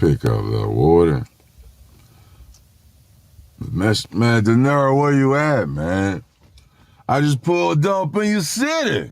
Pick up the water. Man, D'anaro, where you at, man? I just pulled up in your city.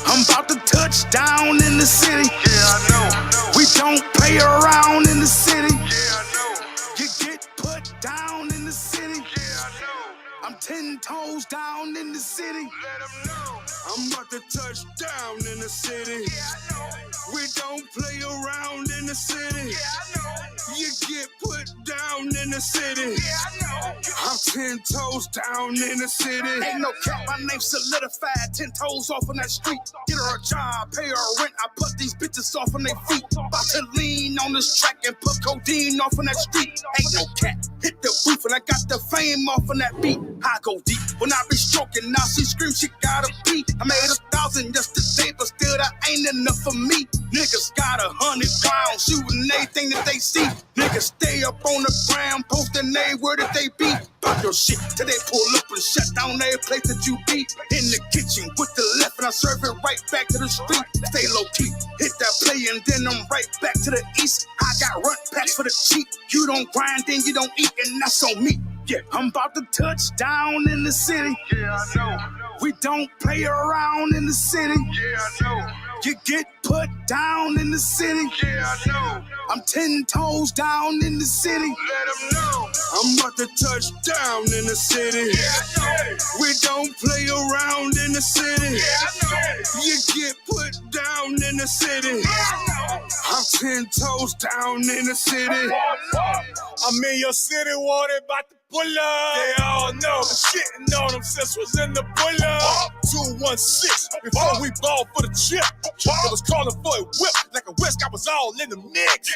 I'm about to touch down in the city. Yeah, I know. We don't play around in the city. Yeah, I know. You get put down in the city. Yeah, I know. I'm 10 toes down in the city. Let them know. I'm about to touch down in the city. Yeah, I know. We don't play around in the city. Yeah, I know. You get put down in the city. Yeah, I know. I'm 10 toes down in the city. Ain't no cap, my name solidified. 10 toes off on that street. Get her a job, pay her rent. I put these bitches off on their feet. About to lean on this track and put codeine off on that street. Ain't no cap, hit the booth and I got the fame off on that beat. I go deep when I be stroking. Now she scream, she gotta beat. I made 1,000 yesterday, but still that ain't enough for me. Niggas got 100 rounds, shooting anything that they see. Niggas stay up on the ground, posting where that they be. Pop your shit till they pull up and shut down every place that you be. In the kitchen with the left and I serve it right back to the street. Stay low key, hit that play and then I'm right back to the east. I got run packs for the cheap. You don't grind, then you don't eat, and that's on me. Yeah, I'm about to touch down in the city. Yeah, I know. We don't play around in the city. Yeah, I know. You get put down in the city. Yeah, I know. I'm 10 toes down in the city. Let them know. I'm about to touch down in the city. Yeah, I know. We don't play around in the city. Yeah, I know. You get put down in the city. Yeah, I know. I'm 10 toes down in the city. I'm in your city, wanted about to pull up. They all know the shitting on them since was in the pull up. 216 before we ball for the chip. It was calling for a whip like a whisk. I was all in the mix.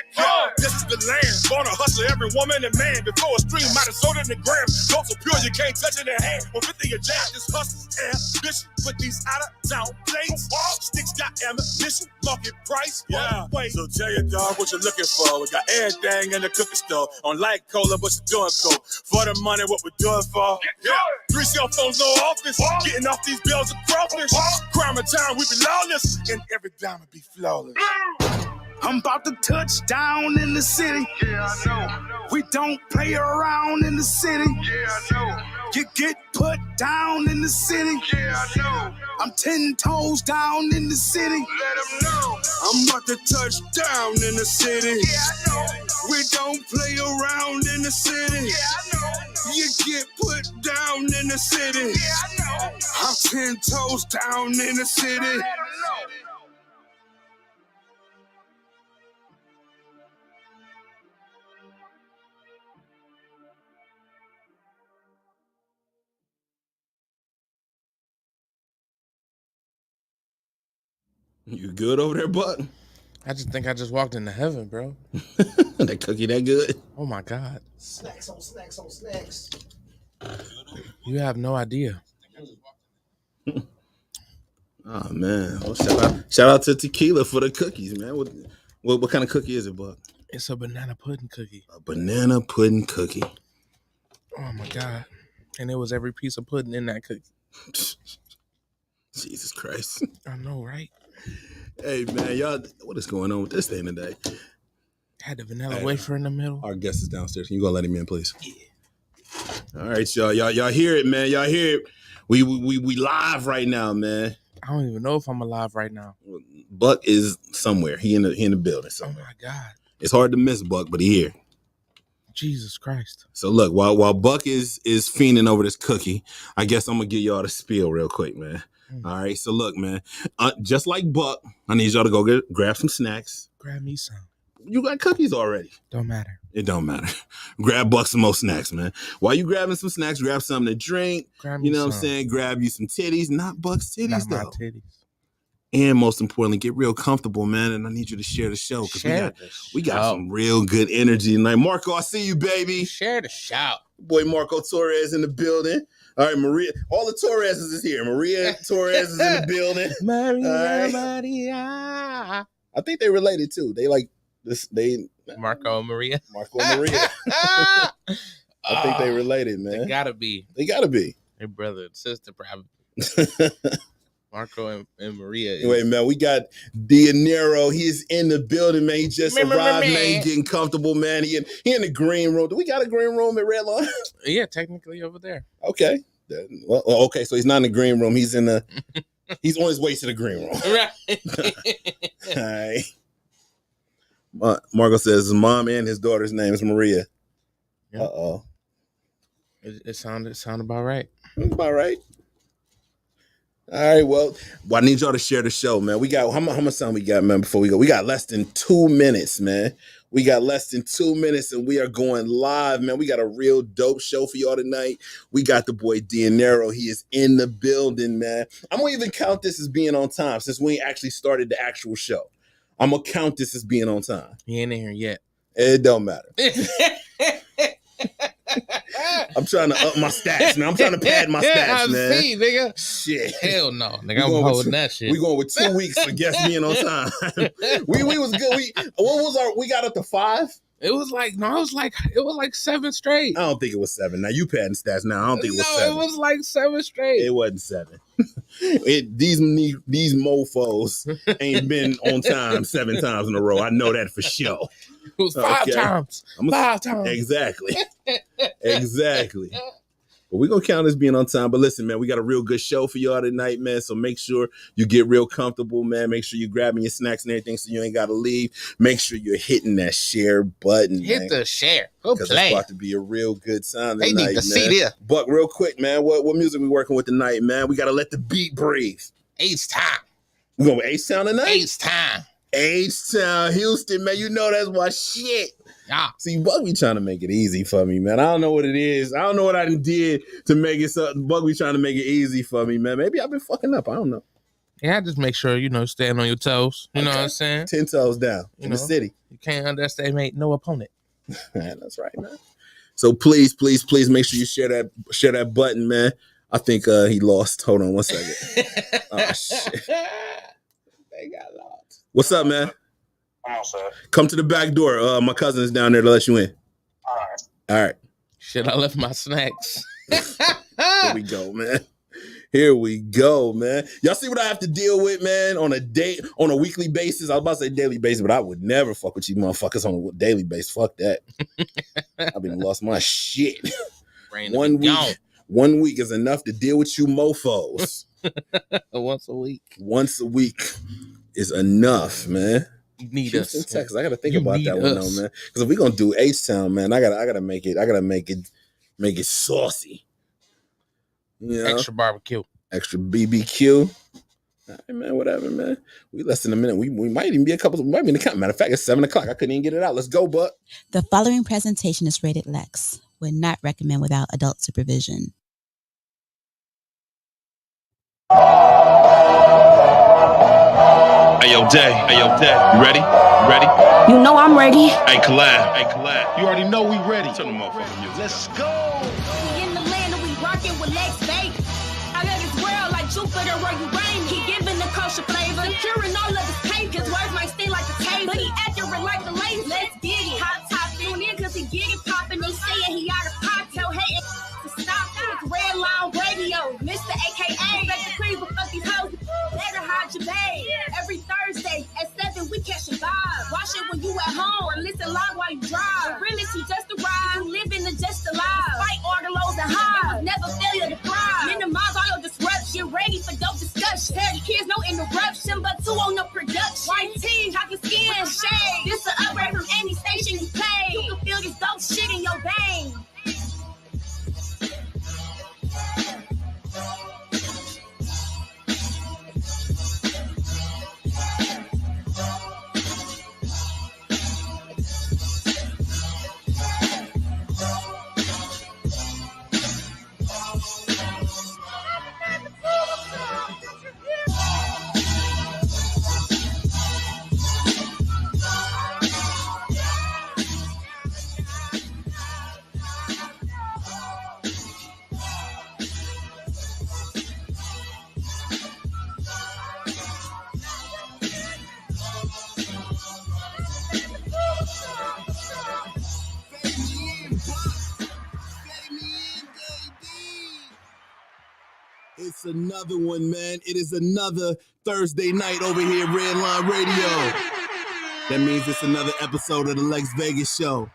This is the land, born to hustle every woman and man. Before a stream, might have sold it in the gram. Don't so pure you can't touch it in hand. When 50 a jam, this hustle's ambition with these out of town plates. Sticks got ammunition, market price. Yeah. So tell your dog what you're looking for. We got everything in the cookie store. On light cola, what you doing for? For the money, what we doing for? Yeah. 3 cell phones, no office. Getting off these bills of crawfish. Crime and time, we be lawless. And every dime will be flawless. I'm about to touch down in the city. Yeah, I know. We don't play around in the city. Yeah, I know. You get put down in the city. Yeah, I know. I'm 10 toes down in the city. Let them know. I'm about to touch down in the city. Yeah, I know. We don't play around in the city. Yeah, I know. You get put down in the city. Yeah, I know. I'm 10 toes down in the city. Let them know. You good over there, Buck? I just think I just walked into heaven, bro. That cookie that good? Oh my God. Snacks on snacks on snacks. You have no idea. Oh man. Well, shout out to Tequila for the cookies, man. What kind of cookie is it, Buck? It's a banana pudding cookie. A banana pudding cookie. Oh my God. And it was every piece of pudding in that cookie. Jesus Christ. I know, right? Hey man, y'all, what is going on with this thing today? Had the vanilla wafer in the middle. Our guest is downstairs. Can you go let him in, please? Yeah. All right, y'all hear it, man. Y'all hear it. We live right now, man. I don't even know if I'm alive right now. Buck is somewhere. He in the building somewhere. Oh my God. It's hard to miss Buck, but he here. Jesus Christ. So look, while Buck is fiending over this cookie, I guess I'm gonna give y'all the spiel real quick, man. All right, so look, man, just like Buck, I need y'all to go grab some snacks. Grab me some. You got cookies already. Don't matter. It don't matter. Grab Buck some more snacks, man. While you grabbing some snacks, grab something to drink. Grab me you know some. what I'm saying? Grab you some titties, not Buck's titties, Not though. my titties. And most importantly, get real comfortable, man. And I need you to share the show because we got some real good energy tonight. Marco, I see you, baby. Share the shout. Boy, Marco Torres in the building. All right, Maria. All the Torreses is here. Maria Torres is in the building. Maria, right. Maria. I think they related too. They like Marco and Maria. Marco and Maria. I think they related, man. They gotta be. They're brother and sister, probably. Marco and Maria. Wait, man, we got D'anaro. He's in the building, man. He just arrived, man. He getting comfortable, man. He in the green room. Do we got a green room at Red Lawn? Yeah, technically over there. Okay. Well, okay, so he's not in the green room. He's in the. He's on his way to the green room. Right. All right. Marco says his mom and his daughter's name is Maria. Yep. Uh-oh. It sounded about right. About right. All right, well, I need y'all to share the show, man. We got how much time we got, man, before we go? We got less than 2 minutes, man. We got less than 2 minutes, and we are going live, man. We got a real dope show for y'all tonight. We got the boy D'anaro. He is in the building, man. I'm going to even count this as being on time since we ain't actually started the actual show. I'm going to count this as being on time. He ain't in here yet. It don't matter. I'm trying to up my stats, man. I'm trying to pad my stats, man. See, nigga. Shit. Hell no, nigga. I'm holding that shit. We going with 2 weeks for guests being on time. we was good. We got up to 5? It was like 7 straight. I don't think it was 7. Now you padding stats now. I don't think it was 7. It was like 7 straight. It wasn't 7. These mofos ain't been on time 7 times in a row. I know that for sure. It was 5 times. 5 times. Exactly. But we're going to count as being on time. But listen, man, we got a real good show for y'all tonight, man. So make sure you get real comfortable, man. Make sure you're grabbing your snacks and everything so you ain't got to leave. Make sure you're hitting that share button, Hit the share. Go play. Because it's about to be a real good time tonight, They need to see this. Buck, real quick, man, what music we working with tonight, man? We got to let the beat breathe. H-Town. We going with H-Town tonight? H-Town. H-Town, Houston, man. You know that's my shit. Yeah. See, Buck be trying to make it easy for me, man. I don't know what it is. I don't know what I did to make it so. Buck be trying to make it easy for me, man. Maybe I've been fucking up. I don't know. Yeah, just make sure, stand on your toes. You know what I'm saying? 10 toes down in the city. You can't underestimate no opponent. That's right, man. So please make sure you share that button, man. I think he lost. Hold on one second. Oh, shit. They got lost. What's up, man? Come on, sir. Come to the back door. My cousin is down there to let you in. All right. Shit, I left my snacks. Here we go, man. Here we go, man. Y'all see what I have to deal with, man, on a weekly basis? I was about to say daily basis, but I would never fuck with you motherfuckers on a daily basis. Fuck that. I've been lost my shit. 1 week is enough to deal with you mofos. Once a week. Once a week is enough, man. You need Houston, us. Texas. I gotta think about that one though, man. Because if we're gonna do H-Town, man, I gotta make it saucy. You know? Extra barbecue. Extra BBQ. All right, man, whatever, man. We less than a minute. We might even be might be in the count. Matter of fact, it's 7 o'clock. I couldn't even get it out. Let's go, Buck. The following presentation is rated Lexx. Would not recommend without adult supervision. Hey yo, Day. You ready? You know I'm ready. Hey, collab. You already know we ready. Turn the motherfucking music. Let's go. We in the land and we rockin' with Lexx, baby. I love this world like Jupiter where you reign. He giving the kosher flavor, curing all of his pain. His words might sting like a taser, but he accurate like the laser. Let's get it. Hot topic. Tune in cause he get it poppin'. They sayin' he out of pot. Tell hatin' to stop it. It's Red Line Radio. Mr. AKA. Let the cream fuck these hoes. Better hide your babe. Every Thursday at 7 we catch a vibe. Watch it when you at home or listen live while you drive. Really, she just arrived. Living the just alive. Fight all the lows and highs. Never failure to thrive. Minimize all your disruption. Ready for dope discussion. Tell the kids no interruption, but 2 on the production. White tee, chocolate skin, shade. This the upgrade from any station you play. You can feel this dope shit in your veins. It's another one, man. It is another Thursday night over here at Red Line Radio. That means it's another episode of the Lexx Vegas Show.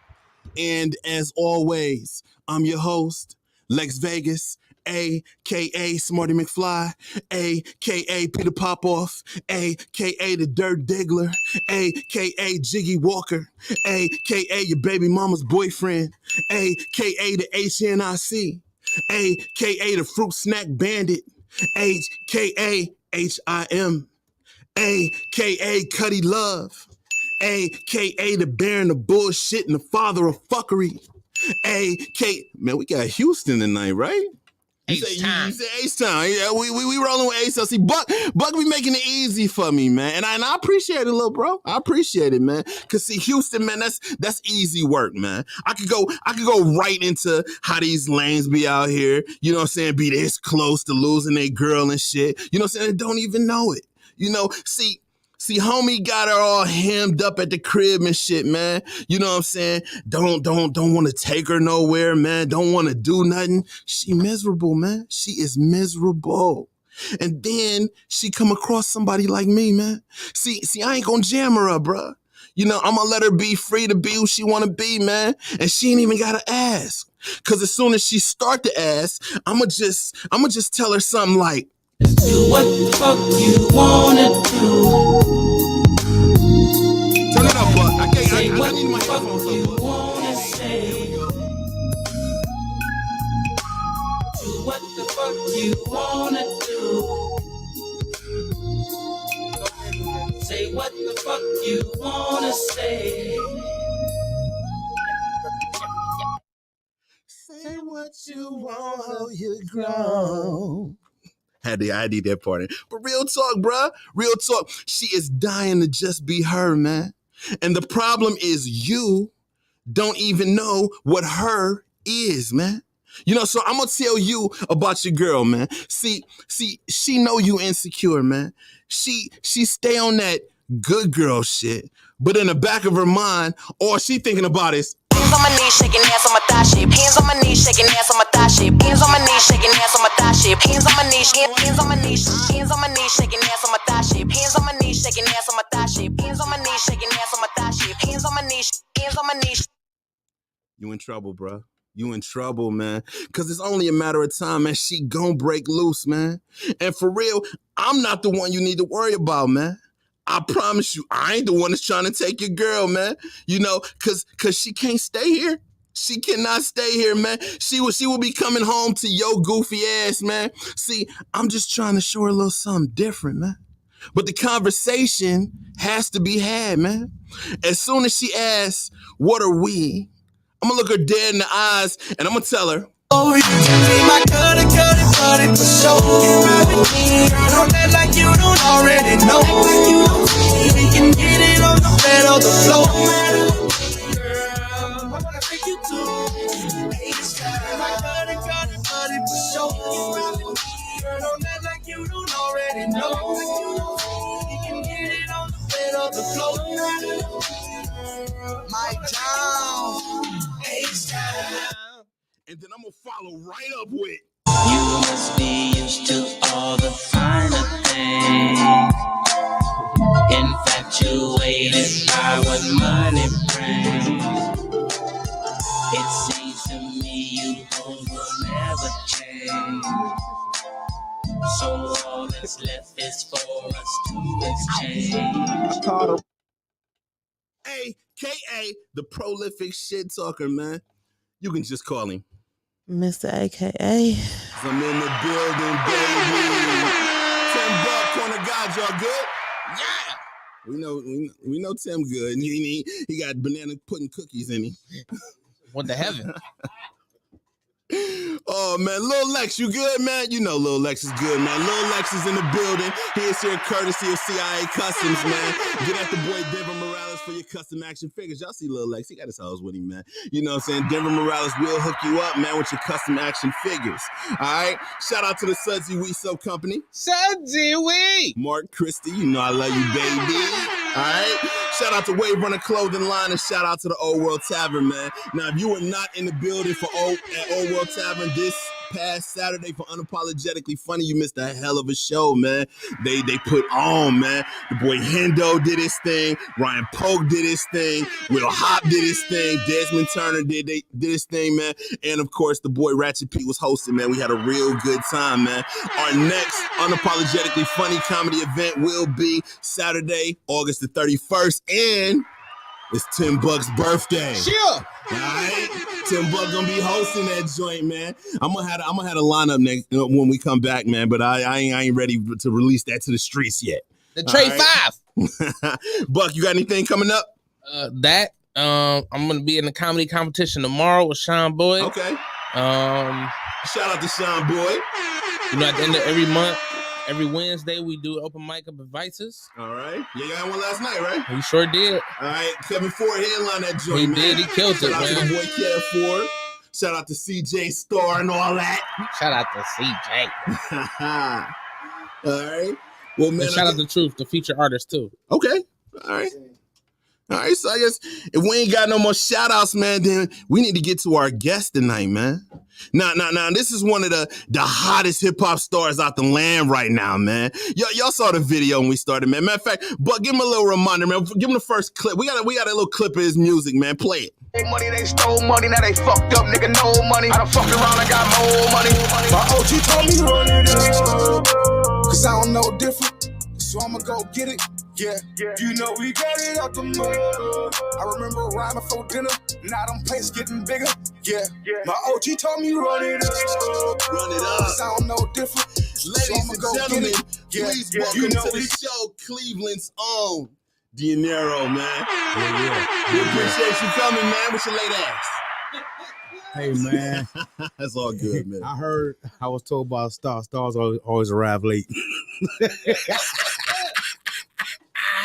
And as always, I'm your host, Lexx Vegas, a.k.a. Smarty McFly, a.k.a. Peter Popoff, a.k.a. the Dirt Diggler, a.k.a. Jiggy Walker, a.k.a. your baby mama's boyfriend, a.k.a. the HNIC, a.k.a. the Fruit Snack Bandit, a.k.a. HIM, a.k.a. Cuddy Love, a.k.a. the Baron of Bullshit and the Father of Fuckery, a.k.a. Man, we got Houston tonight, right? You say H-Town. Yeah, we rolling with H-Town. See, Buck be making it easy for me, man. And I appreciate it, little bro. I appreciate it, man. Cause see, Houston, man, that's easy work, man. I could go right into how these lanes be out here, you know what I'm saying, be this close to losing their girl and shit. You know what I'm saying? They don't even know it. You know, see, homie got her all hemmed up at the crib and shit, man. You know what I'm saying? Don't want to take her nowhere, man. Don't want to do nothing. She miserable, man. She is miserable. And then she come across somebody like me, man. See, I ain't gonna jam her up, bruh. You know, I'm gonna let her be free to be who she wanna be, man. And she ain't even gotta ask. Cause as soon as she start to ask, I'ma just tell her something like, do what the fuck you wanna do. Turn it up, Buck. I need my fuck headphones you up, Buck. wanna say. Do what the fuck you wanna do. Say what the fuck you wanna say. Say what you want, how you grow. I need that part in. But real talk, bruh. Real talk. She is dying to just be her, man. And the problem is you don't even know what her is, man. You know, so I'm going to tell you about your girl, man. See, she know you insecure, man. She stay on that good girl shit. But in the back of her mind, all she thinking about is, hands on my knees, shaking ass on my thigh shape. Hands on my knees, shaking ass on my thigh shape. Hands on my knees, shaking ass on my thigh shape. Hands on my knees, hands on my knees, hands on my knees, shaking ass on my thigh shape. Hands on my knees, shaking ass on my thigh shape. Hands on my knees, shaking ass on my thigh shape. Hands on my knees, hands on my knees. you in trouble, bro. You in trouble, man. Cause it's only a matter of time, man. She gon' break loose, man. And for real, I'm not the one you need to worry about, man. I promise you, I ain't the one that's trying to take your girl, man. You know, cause she can't stay here. She cannot stay here, man. She will be coming home to your goofy ass, man. See, I'm just trying to show her a little something different, man. But the conversation has to be had, man. As soon as she asks, what are we? I'm gonna look her dead in the eyes and I'm gonna tell her, Oh, you can be my cutty buddy for sure. Don't act like you don't already know. We can get it on the bed or the floor. Girl, I wanna take you to my cutty buddy for sure. Girl, don't act like you don't already know. We can get it on the bed or the floor. My town, H-Town. and then I'm gonna follow right up with, You must be used to all the finer things. Infatuated by what money brings. It seems to me you both will never change. So all that's left is for us to exchange. AKA the prolific shit talker, man. You can just call him Mr. AKA. I'm in the building, baby. $10 corner guys, y'all good? Yeah. We know Tim good. He got banana pudding cookies in him. What the heaven? Oh, man. Lil Lexx, you good, man? You know Lil Lexx is good, man. Lil Lexx is in the building. He's here courtesy of CIA Customs, man. Get at the boy Denver Morales for your custom action figures. Y'all see Lil Lexx. He got his hoes with him, man. You know what I'm saying? Denver Morales will hook you up, man, with your custom action figures. All right? Shout out to the Sudsy Wee Soap Company. Sudsy Wee! Mark Christie, you know I love you, baby. All right? Shout out to Wave Runner Clothing Line and shout out to the Old World Tavern, man. Now, if you are not in the building for at Old World Tavern, this past Saturday for Unapologetically Funny. You missed a hell of a show, man. They put on, man. The boy Hendo did his thing. Ryan Polk did his thing. Will Hop did his thing. Desmond Turner did his thing, man. And of course, the boy Ratchet Pete was hosting, man. We had a real good time, man. Our next Unapologetically Funny comedy event will be Saturday, August the 31st, and it's Tim Buck's birthday. Sure. All right, Tim Buck gonna be hosting that joint, man. I'm gonna have a lineup next when we come back, man. But I ain't ready to release that to the streets yet. The Trey right? 5. Buck, you got anything coming up? I'm gonna be in the comedy competition tomorrow with Sean Boyd. Okay. Shout out to Sean Boyd. You know, at the end of every month, every Wednesday, we do open mic up at Vices. All right. Yeah, you had one last night, right? We sure did. All right. Kevin Ford headlined that joint, He man. did. He killed it, Shout out man. to the boy Kev Ford. Shout out to CJ Star and all that. Shout out to CJ. All right. Well, man. And shout out to Truth, the featured artist, too. Okay. All right. All right, so I guess if we ain't got no more shout outs, man, then we need to get to our guest tonight, man. Now, this is one of the hottest hip hop stars out the land right now, man. Y'all saw the video when we started, man. Matter of fact, but give him a little reminder, man. Give him the first clip. We got a little clip of his music, man. Play it. Money, they stole money, now they fucked up, nigga, no money. I done fucked around, I got more money. My OG told me to run it up, cause I don't know different, so I'ma go get it. Yeah, you know we got it out the mud. I remember rhyming for dinner, now them places getting bigger. Yeah, my OG told me run it up, cause I don't know different. Ladies and gentlemen, please welcome to the show, Cleveland's own D'anaro, man. Yeah. We appreciate you coming, man. What's your late ass? Hey, man. That's all good, man. I was told by Stars always arrive late.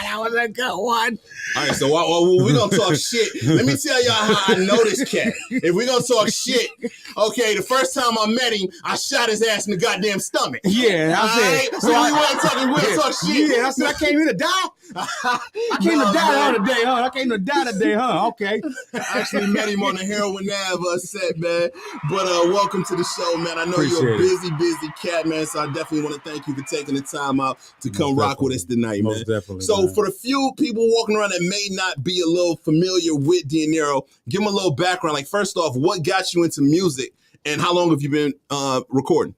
That was a good one. All right, so we're going to talk shit. Let me tell y'all how I know this cat. If we're going to talk shit, okay, the first time I met him, I shot his ass in the goddamn stomach. Yeah, I said. Right? So we weren't talking, we'll talk shit. Yeah, I said I came here to die. I came to die today, huh? I came to die today, huh? Okay. I actually met him on the Heroin Ave set, man. But welcome to the show, man. I know you're a busy cat, man, so I definitely want to thank you for taking the time out to come rock with us tonight, man. Most definitely. So man. for the few people walking around that may not be a little familiar with D'anaro, give them a little background. Like, first off, what got you into music, and how long have you been recording?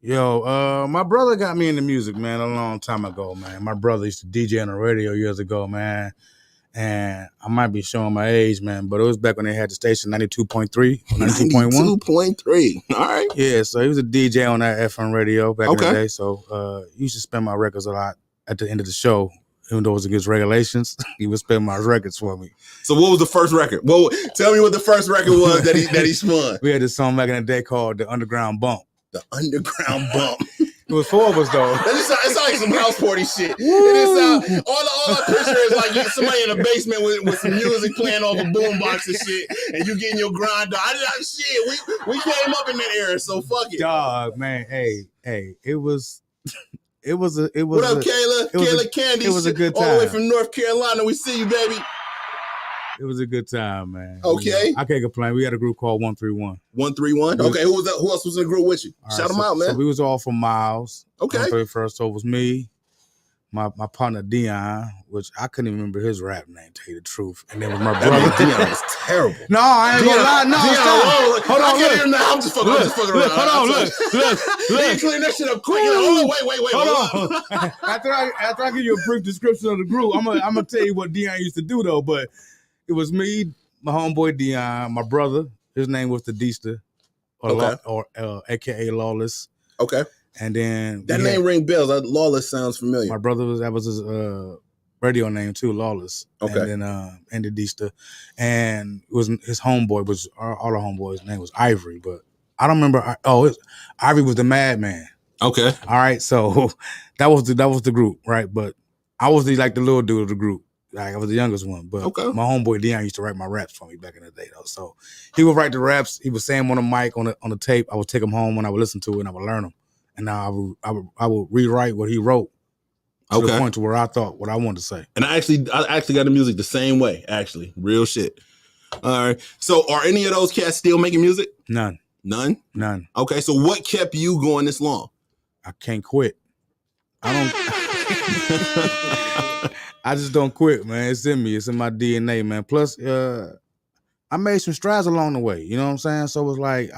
Yo, my brother got me into music, man, a long time ago, man. My brother used to DJ on the radio years ago, man. And I might be showing my age, man, but it was back when they had the station 92.3, 92.1. 92.3. All right. Yeah, so he was a DJ on that FM radio back in the day. So he used to spin my records a lot at the end of the show. Even though it was against regulations, he would spin my records for me. So what was the first record? Well, tell me what the first record was that he spun. We had this song back in the day called The Underground Bump. The Underground Bump. It was 4 of us, though. It's like some house party shit. It is all I picture is like somebody in the basement with some music playing off a boombox and shit, and you getting your grind on. Shit, we came up in that era, so fuck it. Dog, man, hey, it was. What up, Kayla? Kayla Candy. It was a good time. All the way from North Carolina. We see you, baby. It was a good time, man. Okay. You know, I can't complain. We had a group called 131. 131? Okay, who was that? Who else was in the group with you? Shout them out, man. So we was all from Miles. Okay. 131st. So it was me, my partner Dion, which I couldn't even remember his rap name, to tell you the truth. And then with my brother. Dion was terrible. No, I ain't gonna lie. No, Dion, hold on, look. I'm just fucking around. Hold on, look. You clean that shit up quick. Hold on, wait. Hold on. After I give you a brief description of the group, I'm gonna tell you what Dion used to do though. But it was me, my homeboy Dion, my brother. His name was Tadista, or AKA Lawless. Okay. And then that name ring bells. Lawless sounds familiar. My brother that was his radio name too, Lawless. Okay. And then and Tadista, and it was his homeboy was all our homeboys' name was Ivory, but I don't remember. Ivory was the madman. Okay. All right. So that was the group, right? But I was the little dude of the group. Like I was the youngest one, but my homeboy Dion used to write my raps for me back in the day, though. So he would write the raps. He would say them on the mic, on the tape. I would take them home when I would listen to it, and I would learn them. And now I would rewrite what he wrote to the point to where I thought what I wanted to say. And I actually got the music the same way. Actually, real shit. All right. So are any of those cats still making music? None. None? None. Okay, so what kept you going this long? I can't quit. I don't. I just don't quit, man. It's in me. It's in my DNA, man. Plus, I made some strides along the way. You know what I'm saying? So it's like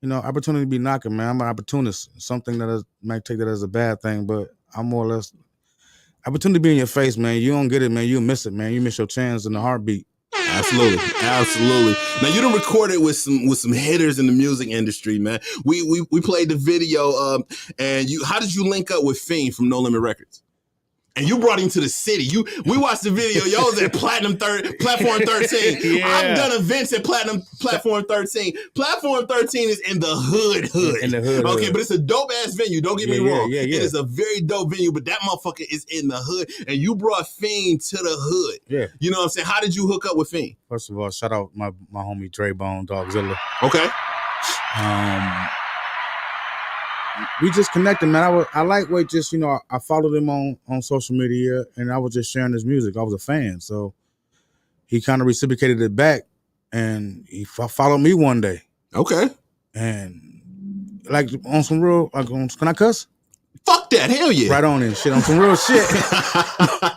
opportunity be knocking, man. I'm an opportunist. Something that might take that as a bad thing, but I'm more or less opportunity be in your face, man. You don't get it, man. You miss it, man. You miss your chance in the heartbeat. Absolutely. Now you done recorded with some hitters in the music industry, man. We played the video, and how did you link up with Fiend from No Limit Records? And you brought him to the city. We watched the video. Y'all was at Platform 13. Yeah. I've done events at Platform 13. Platform 13 is in the hood. In the hood. Okay, but it's a dope ass venue. Don't get me wrong. Yeah. It is a very dope venue, but that motherfucker is in the hood. And you brought Fiend to the hood. Yeah. You know what I'm saying? How did you hook up with Fiend? First of all, shout out my homie Dre Bone, Dogzilla. Okay. We just connected, man. I lightweight just, I followed him on social media and I was just sharing his music. I was a fan. So he kind of reciprocated it back and he followed me one day. Okay. And like on some real, can I cuss? Fuck that, hell yeah. Right on and shit, on some real shit.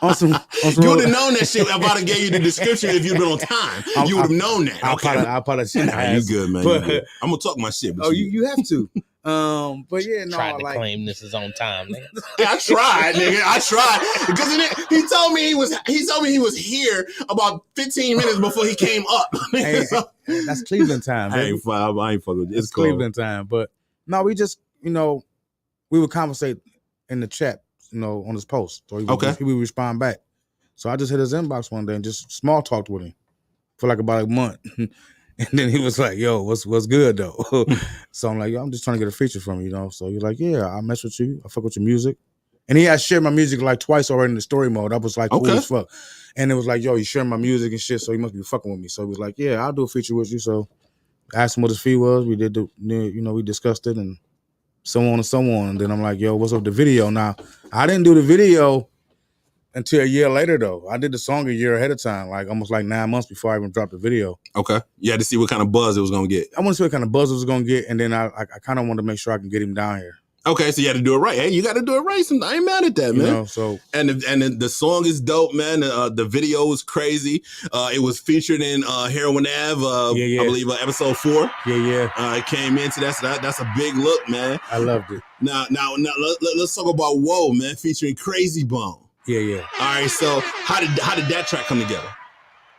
on some you would have known that shit if I'd have gave you the description if you'd been on time. You would have known that. Okay. I apologize. Nah, you good, man. But, you good. I'm going to talk my shit. Oh, you have to. But yeah, no, tried to claim this is on time, nigga. Yeah, I tried, nigga. I tried because he told me he was here about 15 minutes before he came up. Hey, that's Cleveland time. I ain't fucking with it. It's Cleveland time. But no, we just we would conversate in the chat, on his post. So he would respond back. So I just hit his inbox one day and just small talked with him for like about a month. And then he was like, yo, what's good though? So I'm like, yo, I'm just trying to get a feature from you, So he's like, yeah, I mess with you. I fuck with your music. And he had shared my music like twice already in the story mode. I was like, cool as fuck. And it was like, yo, you sharing my music and shit, so he must be fucking with me. So he was like, yeah, I'll do a feature with you. So I asked him what his fee was. We did we discussed it and so on and so on. And then I'm like, yo, what's up with the video? Now, I didn't do the video until a year later, though. I did the song a year ahead of time, like almost like 9 months before I even dropped the video. Okay. You had to see what kind of buzz it was going to get. I want to see what kind of buzz it was going to get, and then I kind of wanted to make sure I can get him down here. Okay, so you had to do it right. Hey, you got to do it right. I ain't mad at that, man. So and the song is dope, man. The video was crazy. It was featured in Heroin Ave, I believe, episode 4. Yeah. It came into that, so that's a big look, man. I loved it. Now let's talk about Whoa, man, featuring Crazy Bone. Yeah. All right, so how did that track come together?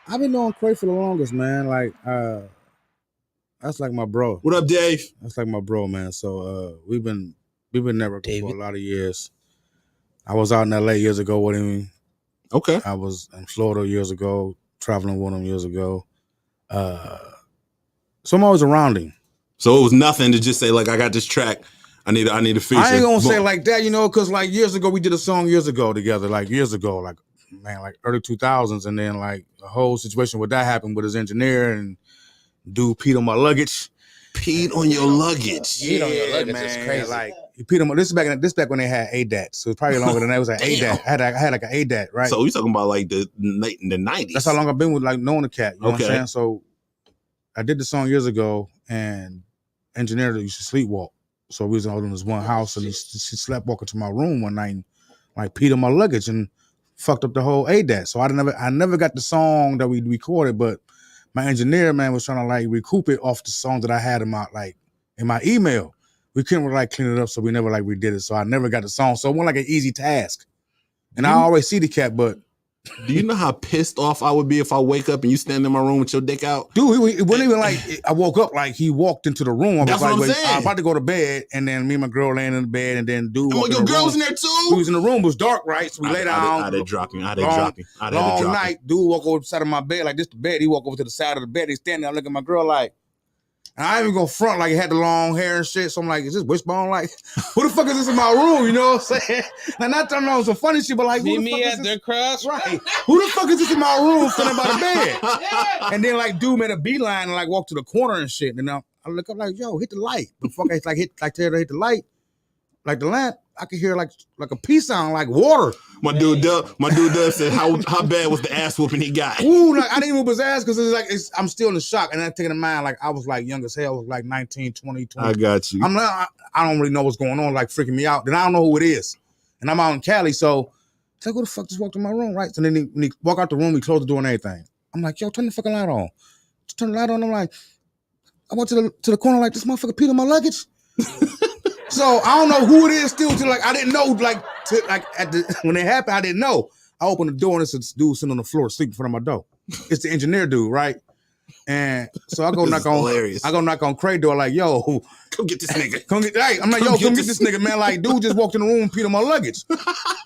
I've been knowing Cray for the longest, man. Like, that's like my bro. What up, Dave? That's like my bro, man. So we've been networking for a lot of years. I was out in LA years ago with him. Okay. I was in Florida years ago, traveling with him years ago. So I'm always around him. So it was nothing to just say, like, I got this track. I need a feature. I ain't gonna say like that, because like years ago, we did a song together, like early 2000s. And then like the whole situation with that happened with his engineer and dude peed on my luggage. Peed on your luggage? Peed on your luggage, man. It's crazy. Like, he peed on my, this is back when they had ADAT. So it's probably longer than that. It was like ADAT. I had like an ADAT, right? So we talking about like the 90s. That's how long I've been with like knowing the cat. You know what I'm saying? So I did the song years ago and engineer used to sleepwalk. So we was in this one house and she slept walking to my room one night and like peed on my luggage and fucked up the whole ADAT. So I never got the song that we recorded, but my engineer, man, was trying to like recoup it off the song that I had in my email. We couldn't like clean it up, so we never like redid it. So I never got the song. So it wasn't like an easy task. And I always see the cat, but do you know how pissed off I would be if I wake up and you stand in my room with your dick out? Dude, it wasn't even like I woke up like he walked into the room. That's what I'm saying. I was about to go to bed, and then me and my girl laying in the bed, and then dude. Your girl was in there too? We was in the room. It was dark, right? So we lay down. I did dropping. Long night. Dude walk over to the side of my bed like this. The bed. He walk over to the side of the bed. He's standing there looking at my girl like. And I ain't even gonna front like he had the long hair and shit. So I'm like, is this Wishbone? Like, who the fuck is this in my room? You know what I'm saying? Now, not talking about some funny shit, but like, meet who the fuck me is at this? their cross, right? Who the fuck is this in my room standing by the bed? And then like, dude made a beeline and like walked to the corner and shit. And then I look up like, yo, hit the light. The fuck, it's like tell her to hit the light, like the lamp. I could hear like a pea sound, like water. My dude Dub said, how bad was the ass whooping he got? Ooh, like, I didn't whoop his ass because I'm still in the shock. And I'm taking in mind, like, I was like young as hell. I was like 19, 20. I got you. I'm not, I don't really know what's going on, like freaking me out. Then I don't know who it is. And I'm out in Cali, so it's like, who the fuck just walked in my room, right? So then when he walk out the room, he closed the door and everything. I'm like, yo, turn the fucking light on. Just turn the light on. I'm like, I went to the corner like, this motherfucker peed on my luggage. So I don't know who it is still. Like I didn't know. When it happened, I didn't know. I opened the door and it's a dude sitting on the floor sleeping in front of my door. It's the engineer dude, right? And so I go knock on. Hilarious. I go knock on Craig's door like, yo, come get this nigga. Hey, I'm like, yo, come get this nigga, man. Like, dude just walked in the room and peed on my luggage.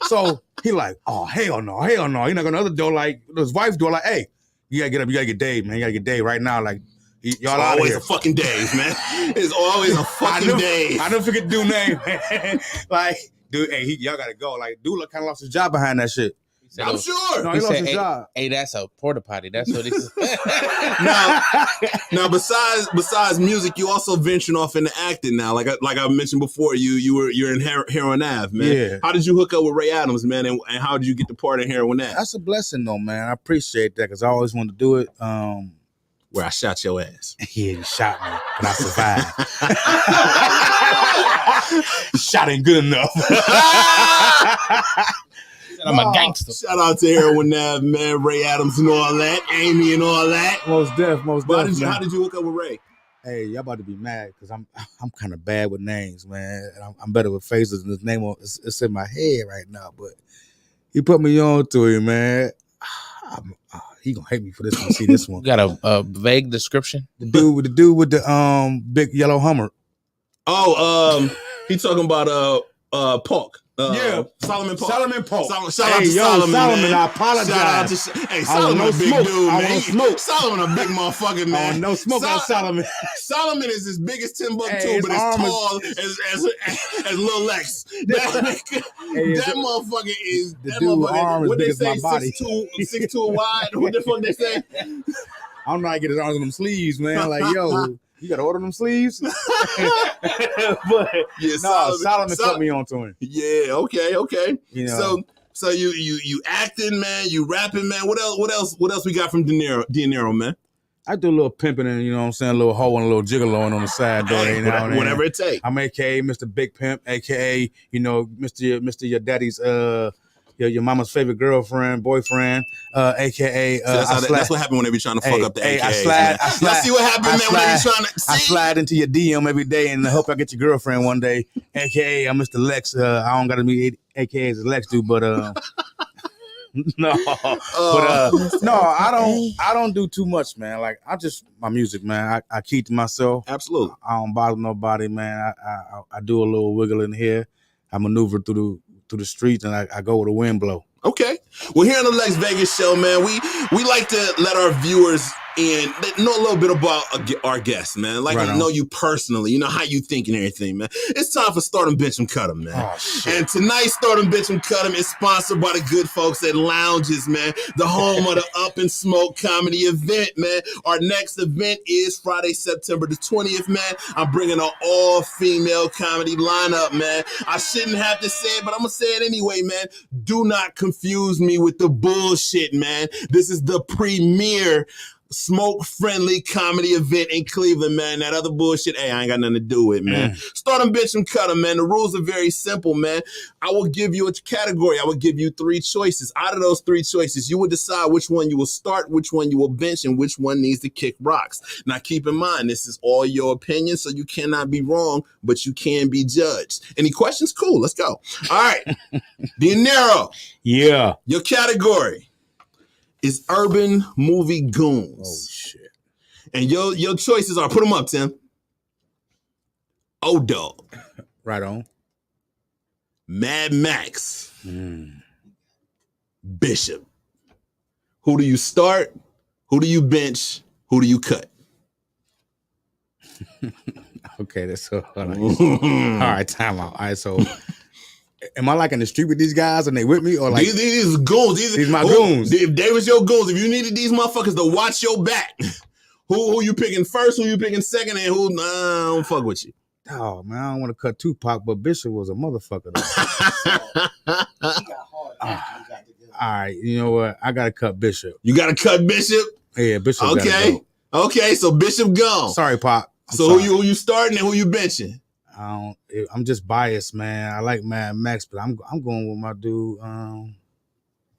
So he like, oh hell no. He knock on the other door like his wife's door like, hey, you gotta get up, you gotta get Dave, man. You gotta get Dave right now, like. Y'all it's always a fucking Dave, man. It's always a fucking Dave. I never forget dude name, man. Like, dude, hey, y'all gotta go. Like, dude, kind of lost his job behind that shit. I'm sure. No, he lost his job. Hey, that's a porta potty. That's what it is. now, besides music, you also venturing off into acting now. Like I mentioned before, you're in Heroin Ave, man. Yeah. How did you hook up with Ray Adams, man? And how did you get the part in Heroin Ave? That's a blessing, though, man. I appreciate that because I always wanted to do it. Where I shot your ass. Yeah, you shot me, but I survived. Shot ain't good enough. I'm a gangster. Shout out to Heroin Ave, man. Ray Adams and all that. Amy and all that. Most def. How did you hook up with Ray? Hey, y'all about to be mad because I'm kind of bad with names, man. I'm better with faces, and his name it's in my head right now. But he put me on to him, man. He gonna hate me for this one. See this one. You got a vague description? The dude with the big yellow Hummer. Oh, he talking about Polk. Yeah, Solomon Polk. Shout out to Solomon, man. I apologize. Shout out to Solomon, a big smoke. dude, man. I want smoke. Solomon, a big motherfucker, man. No smoke on Solomon. Solomon is as big as Timbuktu, but as tall as Lil Lexx. That motherfucker is. The dude's arm is big as my body. 6'2" wide. What the fuck they say? I don't know how to get his arms on them sleeves, man. Like, yo, you gotta order them sleeves. But yeah, Solomon put me onto him. Yeah, okay. You know, so you acting, man. You rapping, man. What else we got from D'anaro, man? I do a little pimping and, you know what I'm saying, a little hoe and a little giggling on the side door. Hey, whatever it takes. I'm AKA Mr. Big Pimp, AKA, you know, Mr. Your daddy's your mama's favorite girlfriend, boyfriend, AKA. That's what happened when they be trying to fuck up the AKAs. I slide. Y'all see what happened, man, when they be trying to. I slide into your DM every day and I hope I get your girlfriend one day. AKA, I'm Mr. Lexx. I don't gotta be AKA as Lexx do, but no, I don't do too much, man. Like I just my music, man. I keep to myself. Absolutely. I don't bother nobody, man. I do a little wiggle in here. I maneuver through the streets and I go where the wind blow. Okay. Well, here on the Lexx Vegas show, man, we like to let our viewers know a little bit about our guests, man. Like to know you personally, you know how you think and everything, man. It's time for Start 'em, Bitch 'em, Cut 'em, man. Oh, shit. And tonight's Start 'em, Bitch 'em, Cut 'em is sponsored by the good folks at Lounges, man. The home of the Up and Smoke comedy event, man. Our next event is Friday, September the 20th, man. I'm bringing an all-female comedy lineup, man. I shouldn't have to say it, but I'm going to say it anyway, man. Do not confuse me with the bullshit, man. This is the premier smoke-friendly comedy event in Cleveland, man. That other bullshit, hey, I ain't got nothing to do with, man. Start 'em, bitch 'em, cut 'em, man. The rules are very simple, man. I will give you a category. I will give you 3 choices. Out of those 3 choices, you will decide which one you will start, which one you will bench, and which one needs to kick rocks. Now, keep in mind, this is all your opinion, so you cannot be wrong, but you can be judged. Any questions? Cool, let's go. All right. D'anaro. Yeah. Your category is urban movie goons. Oh shit! And your choices are, put them up, Tim. O-Dog. Right on. Mad Max. Bishop. Who do you start? Who do you bench? Who do you cut? Okay, that's so. All right, time out. All right, so. Am I like in the street with these guys and they with me or like these goons? These my goons. If they was your goons, if you needed these motherfuckers to watch your back, who you picking first? Who you picking second? And who? Nah, I don't fuck with you. oh man, I don't want to cut Tupac, but Bishop was a motherfucker. All right, you know what? I gotta cut Bishop. You gotta cut Bishop? Yeah, Bishop. Okay. Okay, so Bishop gone. Sorry, Pop. Who you starting and who you benching? I'm just biased, man. I like Mad Max, but I'm going with my dude,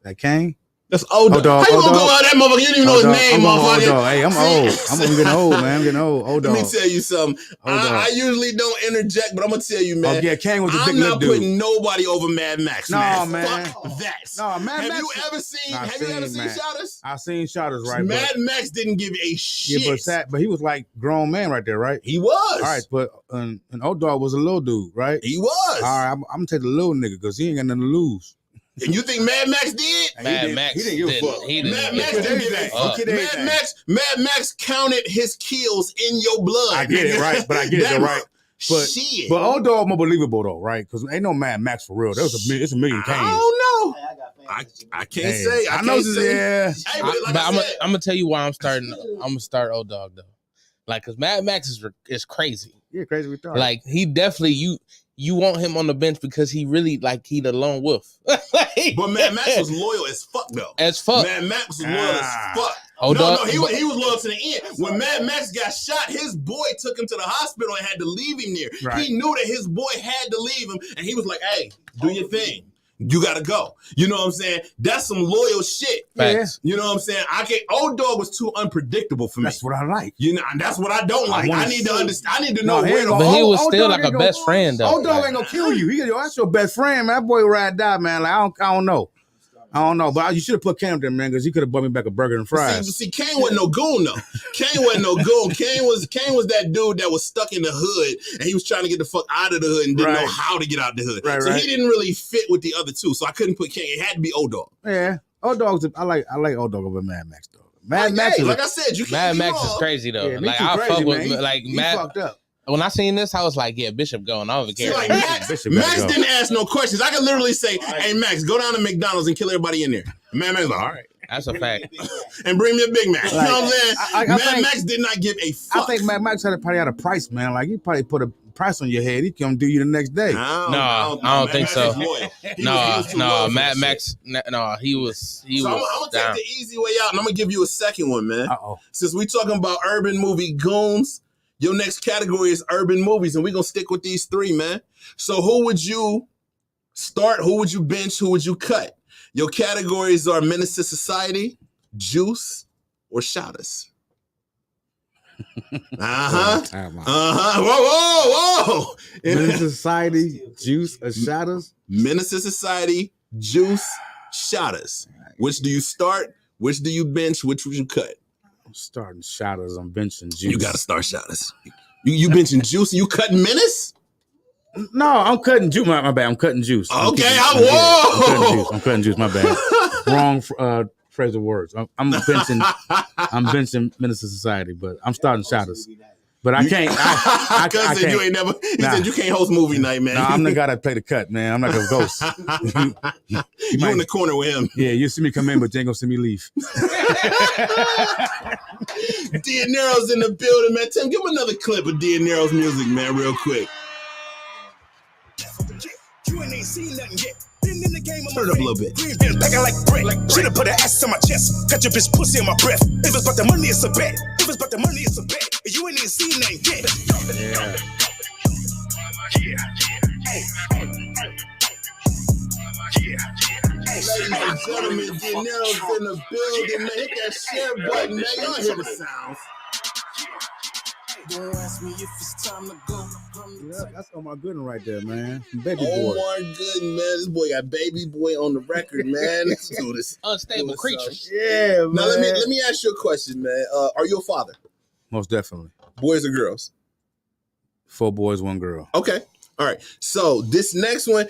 that Kane. That's old. How you gonna go out that motherfucker? You didn't even know his name, motherfucker. Hey, I'm old. I'm getting old, man. I'm getting old. Old dog. Let me tell you something. I usually don't interject, but I'm gonna tell you, man. Oh, yeah, Kane was a big I'm not dude. putting nobody over Mad Max. No, man. Fuck that. No, Mad Max. Have you ever seen Shotters? I've seen Shotters, right? Mad Max didn't give a shit. Yeah, but he was like grown man right there, right? He was. All right, but and old dog was a little dude, right? He was. All right, I'm gonna take the little nigga because he ain't got nothing to lose. And you think Mad Max did? Mad Max he didn't give a fuck. Mad Max didn't give a fuck. Mad Max counted his kills in your blood. I get it, right? But I get it, right? But shit. But old dog more believable though, right? Because ain't no Mad Max for real. It's a million Kanes. I don't know. I can't say. I can't say. Yeah. Hey, but I'm gonna tell you why I'm gonna start old dog though. Like, cause Mad Max is crazy. Yeah, crazy retarded. Like, he definitely you want him on the bench because he really he the lone wolf. But Mad Max was loyal as fuck though. As fuck. Mad Max was loyal as fuck. No, he was loyal to the end. When Mad Max got shot, his boy took him to the hospital and had to leave him there. Right. He knew that his boy had to leave him, and he was like, "Hey, do your thing. You gotta go." You know what I'm saying? That's some loyal shit. Facts. You know what I'm saying? Old dog was too unpredictable for me. That's what I like. You know, and that's what I don't like. I need to understand. I need to know where to go. But he was still like a best friend though. Old dog ain't gonna kill you. That's your best friend, man. That boy ride die, man. Like I don't know. But you should have put Kane up there, man, because he could have bought me back a burger and fries. See, Kane wasn't no goon, though. Kane wasn't no goon. Kane was that dude that was stuck in the hood, and he was trying to get the fuck out of the hood and didn't know how to get out the hood. So he didn't really fit with the other two. So I couldn't put Kane. It had to be Old Dog. Yeah, Old Dog's. I like Old Dog over Mad Max, though. Mad Max, like I said, you can't. Mad Max is crazy though. Yeah, like I fuck with he fucked up. When I seen this, I was like, yeah, Bishop going. I don't even care. Like Max didn't ask no questions. I could literally say, "Hey Max, go down to McDonald's and kill everybody in there." Mad Max like, all right. That's a fact. And bring me a Big Mac. You know what I'm saying? Mad Max did not give a fuck. I think Mad Max probably had a price, man. Like he probably put a price on your head. He come do you the next day. I don't think so. No, Mad Max. No, he was. So I'm gonna take the easy way out, and I'm gonna give you a second one, man. Since we talking about urban movie goons, your next category is urban movies, and we're gonna stick with these three, man. So who would you start? Who would you bench? Who would you cut? Your categories are Menace to Society, Juice, or Shotters. Whoa. Menace to Society, Juice, or Shotters? Menace to Society, Juice, Shotters. Which do you start? Which do you bench? Which would you cut? I'm starting Shotters. I'm benching Juice. You gotta start Shotters. You benching Juice and you cutting Menace? No, I'm cutting Juice. My bad. I'm cutting Juice. Okay, I'm cutting Juice. My bad. Wrong phrase of words. I'm benching Menace to Society, but I'm starting Shotters. But I can't. I can't. You ain't never. He said you can't host movie night, man. Nah, I'm the guy that play the cut, man. I'm not gonna ghost. You in the corner with him. Yeah, you see me come in, but you ain't gonna see me leave. D'Anaro's in the building, man. Tim, give him another clip of D'Anaro's music, man, real quick. You ain't seen nothing yet. Been in the game, turn it up a little bit. Green been packing like bread. Should've put an ass on my chest. Got your bitch pussy in my breath. If it's about the money, it's a bet. If it's about the money, it's a bet. You ain't even seen nothing yet. Ladies and gentlemen, D'Anaro's in the building, man. Hit that share button, man. Y'all hear the sounds. Don't ask me if it's time to go. Yeah, that's on my good one right there, man. Baby boy. Oh my goodness, man. This boy got Baby Boy on the record, man. Let's do this. Unstable creature. Yeah, man. Now let me ask you a question, man. Are you a father? Most definitely. Boys or girls? 4 boys, 1 girl. Okay. All right. So this next one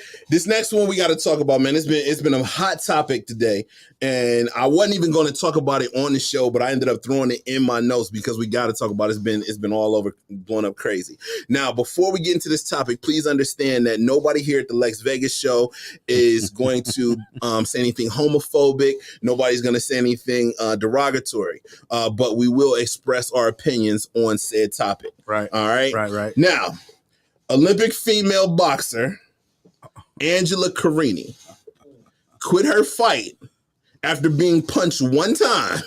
we got to talk about, man. It's been a hot topic today, and I wasn't even going to talk about it on the show, but I ended up throwing it in my notes because we got to talk about it. It's been all over, blown up crazy. Now, before we get into this topic, please understand that nobody here at the Lexx Vegas show is going to say anything homophobic. Nobody's going to say anything derogatory, but we will express our opinions on said topic. Right. All right. Right. Now, Olympic female boxer Angela Carini quit her fight after being punched one time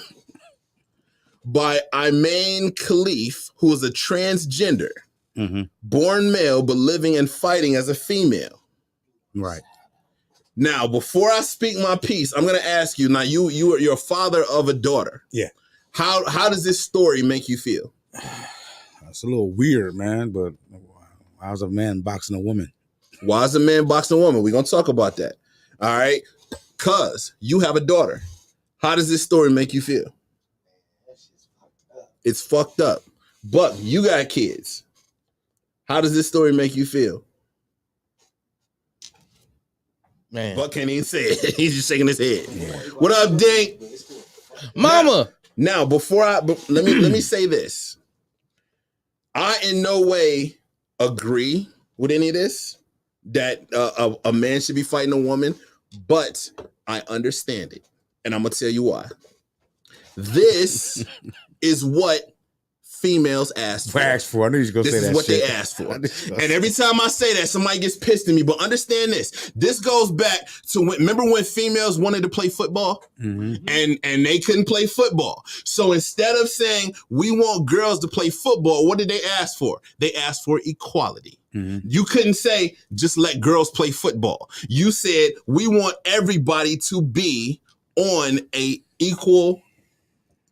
by Iman Khalif, who is a transgender, born male but living and fighting as a female. Right. Now, before I speak my piece, I'm going to ask you. Now, you're a father of a daughter. Yeah. How does this story make you feel? It's a little weird, man. But how's a man boxing a woman? Why is a man boxing a woman? We're going to talk about that. All right. Because you have a daughter. How does this story make you feel? It's fucked up. Buck, you got kids. How does this story make you feel? Man. Buck can't even say it. He's just shaking his head. Yeah. What up, Dink? Mama. Now, let me say this. I in no way agree with any of this, that a man should be fighting a woman, but I understand it. And I'm going to tell you why. This is what females asked for. I knew you were going to say that. This is what shit. they asked for. And every time I say that, somebody gets pissed at me. But understand this. This goes back to remember when females wanted to play football? And they couldn't play football. So instead of saying, we want girls to play football, what did they ask for? They asked for equality. You couldn't say, just let girls play football. You said, we want everybody to be on a equal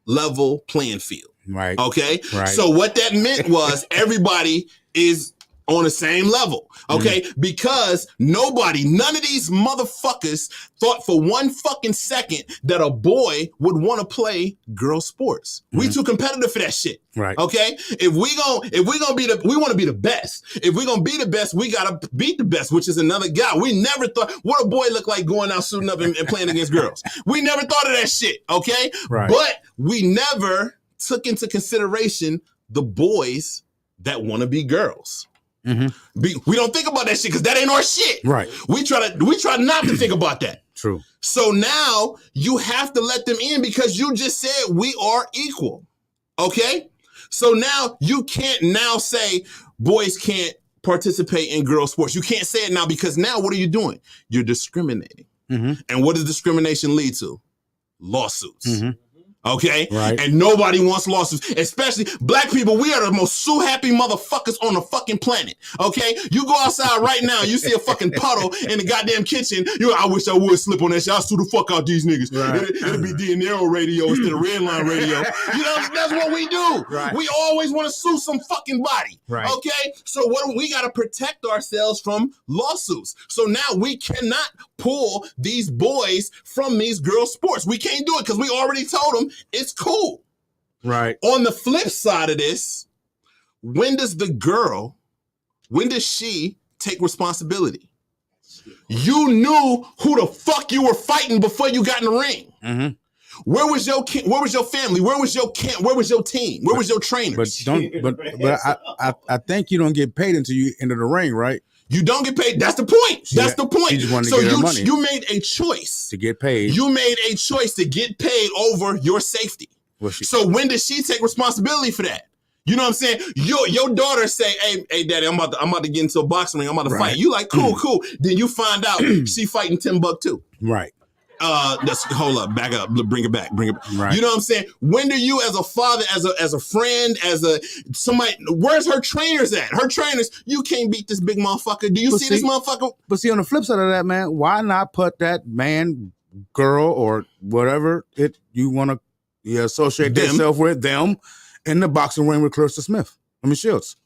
level playing field. Right. Okay. Right. So what that meant was everybody is on the same level. Okay. Because none of these motherfuckers thought for one fucking second that a boy would want to play girl sports. We too competitive for that shit. Right. Okay. If we gonna be we want to be the best. If we're gonna be the best, we gotta beat the best, which is another guy. We never thought what a boy looked like going out suiting up and playing against girls. We never thought of that shit. Okay. Right. But we never took into consideration the boys that want to be girls. We don't think about that shit because that ain't our shit. Right. We try not to think about that. True. So now you have to let them in because you just said we are equal. Okay? So now you can't now say boys can't participate in girl sports. You can't say it now because now what are you doing? You're discriminating. And what does discrimination lead to? Lawsuits. Okay? Right. And nobody wants lawsuits, especially black people. We are the most sue-happy motherfuckers on the fucking planet. Okay? You go outside right now, you see a fucking puddle in the goddamn kitchen. I wish I would slip on that shit. I'll sue the fuck out these niggas. Right. It'll be D'anaro radio instead of Redline radio. You know, that's what we do. Right. We always want to sue some fucking body. Right. Okay? So we got to protect ourselves from lawsuits. So now we cannot pull these boys from these girl sports. We can't do it because we already told them it's cool. Right. On the flip side of this, when does she take responsibility? You knew who the fuck you were fighting before you got in the ring. Where was your family? Where was your camp? Where was your team? Where was your trainers? But I think you don't get paid until you enter the ring, right? You don't get paid. That's the point. That's the point. She just wanted to so get her money. You made a choice to get paid. You made a choice to get paid over your safety. So when does she take responsibility for that? You know what I'm saying? Your daughter say, "Hey, daddy, I'm about to get into a boxing ring. I'm about to fight." You like, cool. Then you find out she fighting Timbuktu. Right. Hold up, back up, bring it back. Right. You know what I'm saying? When do you, as a father, as a friend, somebody, where's her trainers at? Her trainers, you can't beat this big motherfucker. Do you see this motherfucker? But see, on the flip side of that, man, why not put that man, girl, or whatever you want to associate yourself with them in the boxing ring with Clarissa Shields?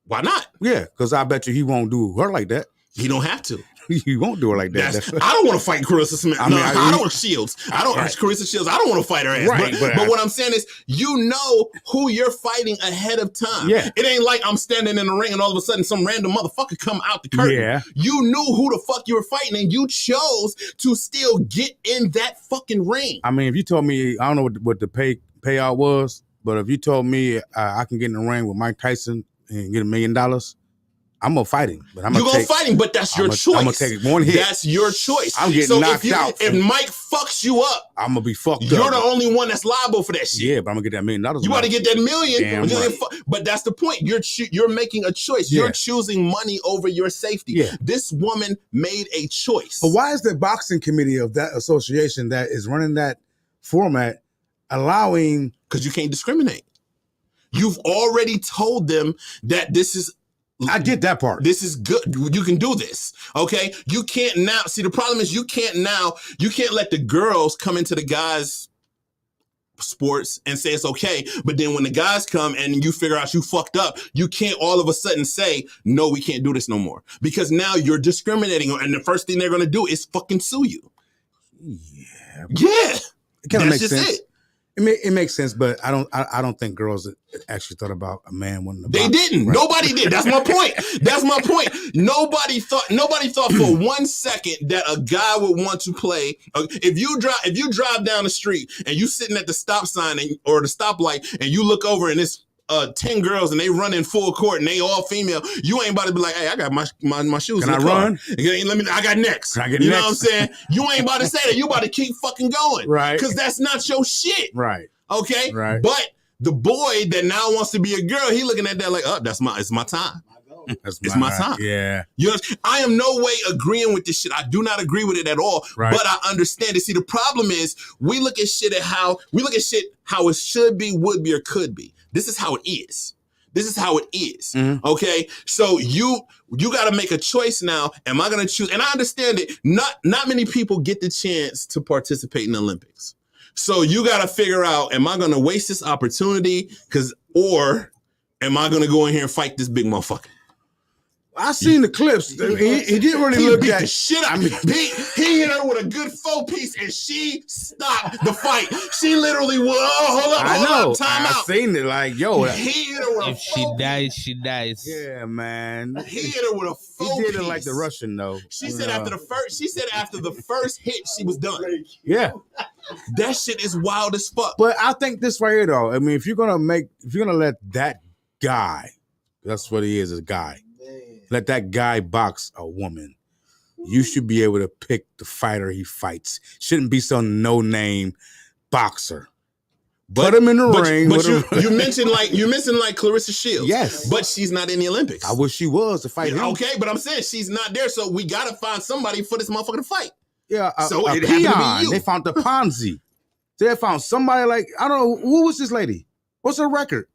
Why not? Yeah, because I bet you he won't do her like that. He don't have to. You won't do her like that. I don't want to fight Clarissa Smith. I don't want Shields. Right. Clarissa Shields. I don't want to fight her ass. Right, but what I'm saying is, you know who you're fighting ahead of time. Yeah. It ain't like I'm standing in the ring and all of a sudden some random motherfucker come out the curtain. Yeah. You knew who the fuck you were fighting and you chose to still get in that fucking ring. I mean, if you told me, I don't know what the payout was, but if you told me I can get in the ring with Mike Tyson and get $1 million, I'm gonna fight him, but you're gonna fight him, but that's your choice. I'm gonna take one hit. That's your choice. I'm getting knocked out. If Mike fucks you up, I'm gonna be fucked up. You're the only one that's liable for that shit. Yeah, but I'm gonna get that $1 million. You about to get that million. Damn right. But that's the point. You're making a choice. Yeah. You're choosing money over your safety. Yeah. This woman made a choice. But why is the boxing committee of that association that is running that format allowing? Because you can't discriminate. You've already told them that this is. I get that part. This is good. You can do this. Okay. You can't now. See, the problem is you can't let the girls come into the guys' sports and say it's okay. But then when the guys come and you figure out you fucked up, you can't all of a sudden say, no, we can't do this no more. Because now you're discriminating. And the first thing they're going to do is fucking sue you. Yeah. Yeah. It kind of makes just sense. It makes sense, but I don't think girls actually thought about a man wanting to box. They didn't. Right. Nobody did. That's my point. That's my point. Nobody thought for 1 second that a guy would want to play. If you drive down the street and you sitting at the stop sign or the stoplight and you look over and it's 10 girls and they run in full court and they all female, you ain't about to be like, hey, I got my shoes. Can in the I car. run? I got next. Can I get you next? know what I'm saying? You ain't about to say that. You about to keep fucking going. Right. Because that's not your shit. Right. Okay? Right. But the boy that now wants to be a girl, he looking at that like, oh, it's my time. It's my time. Yeah. You know, I am no way agreeing with this shit. I do not agree with it at all. Right. But I understand it. See, the problem is we look at shit how it should be, would be, or could be. This is how it is. This is how it is. Mm-hmm. Okay. So you got to make a choice now. Am I going to choose? And I understand it. Not many people get the chance to participate in the Olympics. So you got to figure out, am I going to waste this opportunity? Or am I going to go in here and fight this big motherfucker? I seen the clips. He didn't really look beat that the shit out. He hit her with a good 4-piece and she stopped the fight. She literally hold up, time out. I seen it like, yo. He hit her with if she dies, she dies. Yeah, man. He hit her with a 4-piece. He did it like the Russian though. She said after the first hit, she was done. Yeah. That shit is wild as fuck. But I think this right here though, I mean, if you're gonna let that guy, that's what he is, a guy. Let that guy box a woman. You should be able to pick the fighter he fights. Shouldn't be some no-name boxer. Put him in the ring. But you mentioned like Clarissa Shields. Yes. But she's not in the Olympics. I wish she was to fight him. Okay, but I'm saying she's not there, so we gotta find somebody for this motherfucker to fight. Yeah, so it happened to be you. They found the Ponzi. They found somebody like, I don't know, who was this lady? What's her record?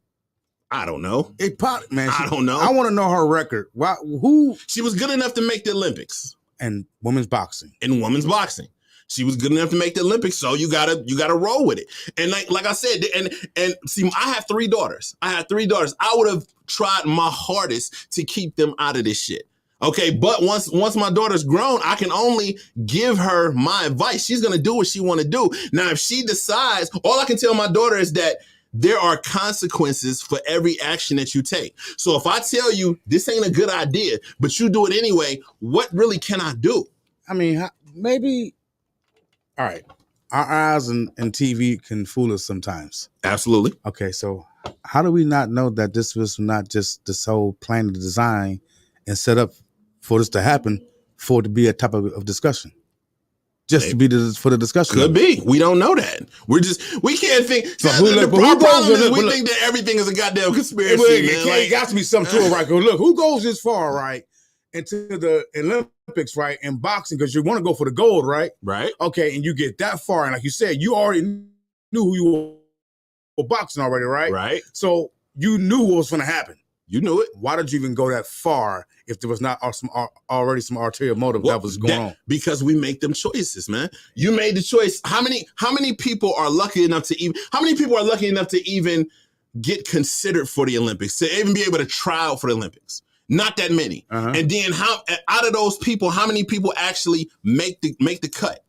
I don't know. I don't know. I want to know her record. Who? She was good enough to make the Olympics. And women's boxing. She was good enough to make the Olympics, so you gotta roll with it. And like I said, and see, I have 3 daughters. I would have tried my hardest to keep them out of this shit. Okay, but once my daughter's grown, I can only give her my advice. She's gonna do what she want to do. Now, if she decides, all I can tell my daughter is that there are consequences for every action that you take. So if I tell you this ain't a good idea, but you do it anyway, what really can I do? I mean, maybe, all right, our eyes and TV can fool us sometimes. Absolutely. Okay, so how do we not know that this was not just this whole plan of design and set up for this to happen, for it to be a type of discussion? Just to be for the discussion. Could be. We don't know that. We can't think. So our problem is we think that everything is a goddamn conspiracy. It got to be something to it, right? Look, who goes this far, right, into the Olympics, right, in boxing, because you want to go for the gold, right? Right. Okay, and you get that far, and like you said, you already knew who you were boxing already, right? Right. So you knew what was going to happen. You knew it. Why did you even go that far if there was not already some ulterior motive that was going on? Because we make them choices, man. You made the choice. How many people are lucky enough to even get considered for the Olympics, to even be able to try out for the Olympics? Not that many. Uh-huh. And then out of those people, how many people actually make the cut?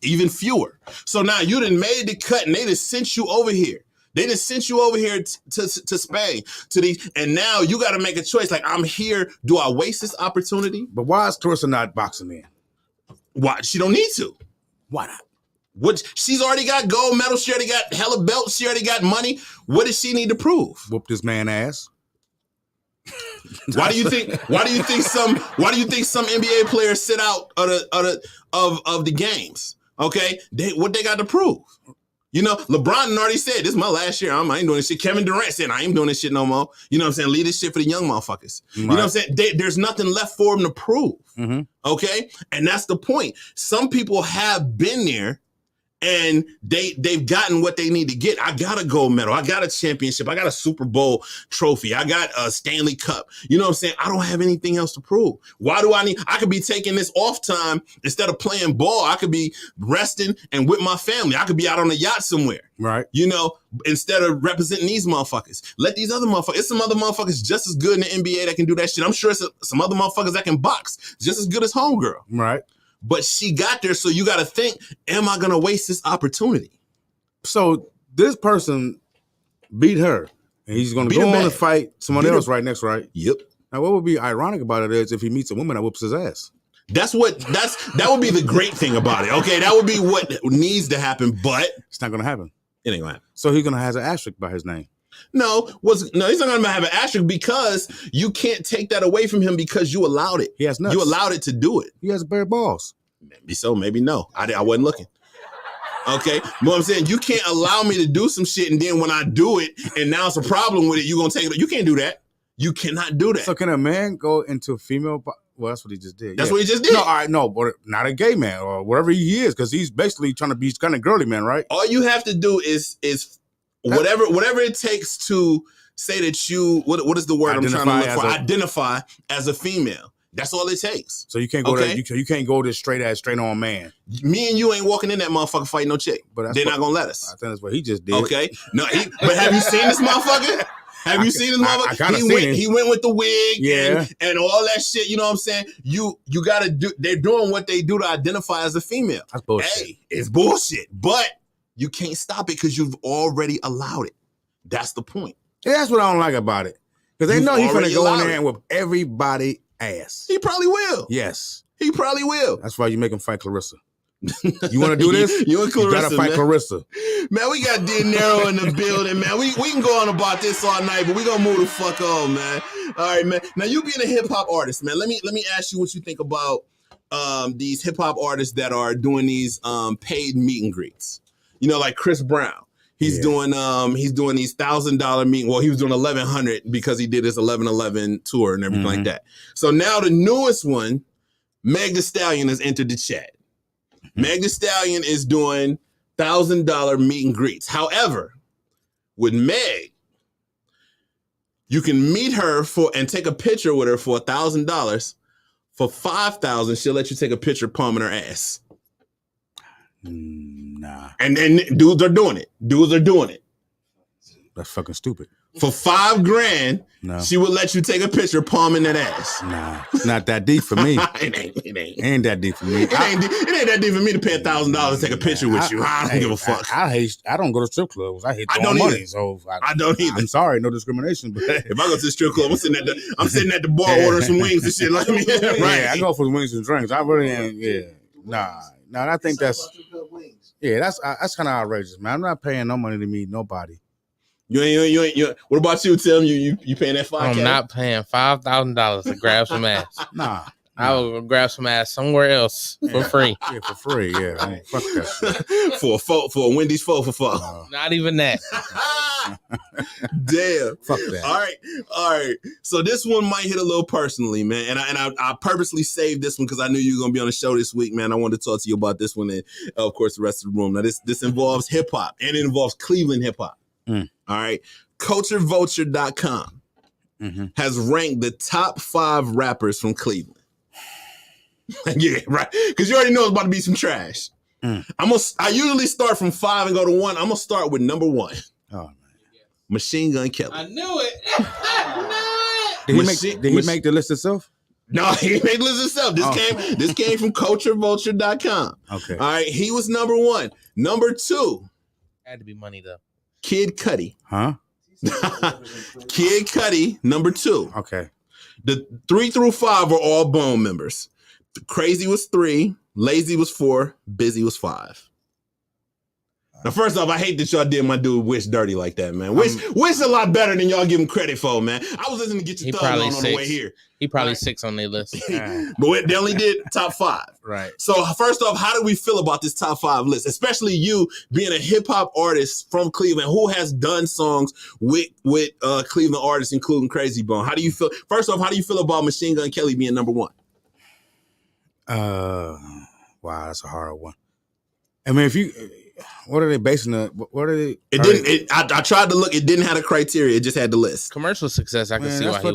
Even fewer. So now you done made the cut and they just sent you over here. They just sent you over here to Spain, and now you got to make a choice. Like, I'm here. Do I waste this opportunity? But why is Clarissa not boxing then? Why? She don't need to. Why not? What? She's already got gold medals. She already got hella belts. She already got money. What does she need to prove? Whoop this man ass. Why do you think some NBA players sit out of the games? Okay, what they got to prove? You know, LeBron already said, this is my last year. I ain't doing this shit. Kevin Durant said, I ain't doing this shit no more. You know what I'm saying? Leave this shit for the young motherfuckers. Right. You know what I'm saying? There's nothing left for them to prove. Mm-hmm. Okay? And that's the point. Some people have been there and they've gotten what they need to get. I got a gold medal. I got a championship. I got a Super Bowl trophy. I got a Stanley Cup. You know what I'm saying? I don't have anything else to prove. Why do I could be taking this off time instead of playing ball. I could be resting and with my family. I could be out on a yacht somewhere. Right. You know, instead of representing these motherfuckers. Let these other motherfuckers, it's some other motherfuckers just as good in the NBA that can do that shit. I'm sure it's some other motherfuckers that can box just as good as homegirl. Right. But she got there, so you got to think, am I going to waste this opportunity? So this person beat her, and he's going to go on and fight someone else right next, right? Yep. Now, what would be ironic about it is if he meets a woman that whoops his ass. That would be the great thing about it, okay? That would be what needs to happen, but... It's not going to happen. It ain't going to happen. So he's going to have an asterisk by his name. No, he's not going to have an asterisk because you can't take that away from him because you allowed it. He has nuts. You allowed it to do it. He has bare balls. Maybe so, maybe no. I wasn't looking. Okay, but what I'm saying, you can't allow me to do some shit and then when I do it and now it's a problem with it, you're going to take it. You can't do that. You cannot do that. So can a man go into a female? Well, that's what he just did. That's what he just did. No, no, but not a gay man or whatever he is because he's basically trying to be kind of girly man, right? All you have to do is whatever it takes to say that you what is the word I'm trying to look for? Identify as a female. That's all it takes. So you can't go there. You can't go this straight on man. Me and you ain't walking in that motherfucker fighting no chick. But they're not gonna let us. I think that's what he just did. Okay. No, but have you seen this motherfucker? Have you seen this motherfucker? He went with the wig and all that shit. You know what I'm saying? You gotta do. They're doing what they do to identify as a female. That's bullshit. Hey, it's bullshit. But you can't stop it because you've already allowed it. That's the point. Yeah, that's what I don't like about it. Because they know he's gonna go in there and whip everybody ass. He probably will. Yes. He probably will. That's why you make him fight Clarissa. You want to do this? You and Clarissa, gotta fight Clarissa. Man, we got D'anaro in the building, man. We can go on about this all night, but we gonna move the fuck on, man. All right, man. Now you being a hip hop artist, man. Let me ask you what you think about these hip hop artists that are doing these paid meet and greets. You know, like Chris Brown. He's doing these $1,000 meet. Well, he was doing 1,100 because he did his 11/11 tour and everything like that. So now the newest one, Meg Thee Stallion has entered the chat. Meg Thee Stallion is doing $1,000 meet and greets. However, with Meg, you can meet her and take a picture with her for $1,000. For $5,000, she'll let you take a picture palming her ass. Nah. And then dudes are doing it. That's fucking stupid. For $5,000, she would let you take a picture palming that ass. Nah, it's not that deep for me. It ain't that deep for me. It ain't that deep for me to pay $1,000 to take a picture with you. I don't give a fuck. I don't go to strip clubs. I hate throwing money. So I don't either. I'm sorry, no discrimination. But if I go to the strip club, I'm sitting at the bar ordering some wings and shit like me. Right. Yeah, I go for the wings and drinks. I really am. Yeah. Nah, I think that's that's kind of outrageous, man. I'm not paying no money to meet nobody. You ain't. What about you, Tim? You paying that $5,000? I'm not paying $5,000 to grab some ass. Nah. I will grab some ass somewhere else for free. Yeah, for free. Yeah, I mean, fuck that shit. for a Wendy's 4 for $4. Not even that. Damn. Fuck that. All right. So this one might hit a little personally, man. And I purposely saved this one because I knew you were gonna be on the show this week, man. I wanted to talk to you about this one and of course the rest of the room. Now this involves hip hop and it involves Cleveland hip hop. All right. CultureVulture.com has ranked the top 5 rappers from Cleveland. Yeah, right. Because you already know it's about to be some trash. I usually start from 5 and go to 1. I'm gonna start with number 1. Oh man. Machine Gun Kelly. I knew it. Did he make the list itself? No, he didn't make the list itself. This came from CultureVulture.com. Okay. All right. He was number 1. Number 2. Had to be money though. Kid Cudi. Huh? Kid Cudi, number 2. Okay. The 3 through 5 are all Bone members. Crazy was 3, Lazy was 4, Busy was 5. Now, first off, I hate that y'all did my dude Wish dirty like that, man. Wish a lot better than y'all give him credit for, man. I was listening to Get Your Thug on the way here. He probably 6 on their list. But they only did top 5. Right. So first off, how do we feel about this top 5 list? Especially you being a hip hop artist from Cleveland who has done songs with Cleveland artists, including Crazy Bone. How do you feel? First off, how do you feel about Machine Gun Kelly being number 1? Wow, that's a hard one. I mean, what are they basing it? What are they? I tried to look. It didn't have a criteria. It just had the list. Commercial success, I can see why he won.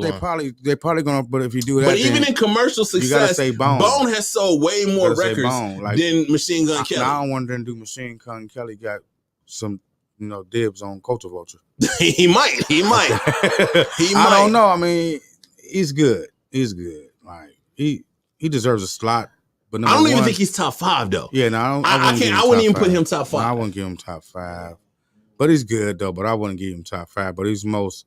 They're probably gonna. But if you do that, but even in commercial success, you gotta say Bone. Bone has sold way more records than Machine Gun Kelly. I don't want them to do Machine Gun Kelly got some, dibs on Culture Vulture. he might. I don't know. I mean, he's good. Like he deserves a slot. But I don't even think he's top 5 though. Yeah, no, I wouldn't even put him top 5. No, I wouldn't give him top 5. But he's good though. But I wouldn't give him top 5. But he's the most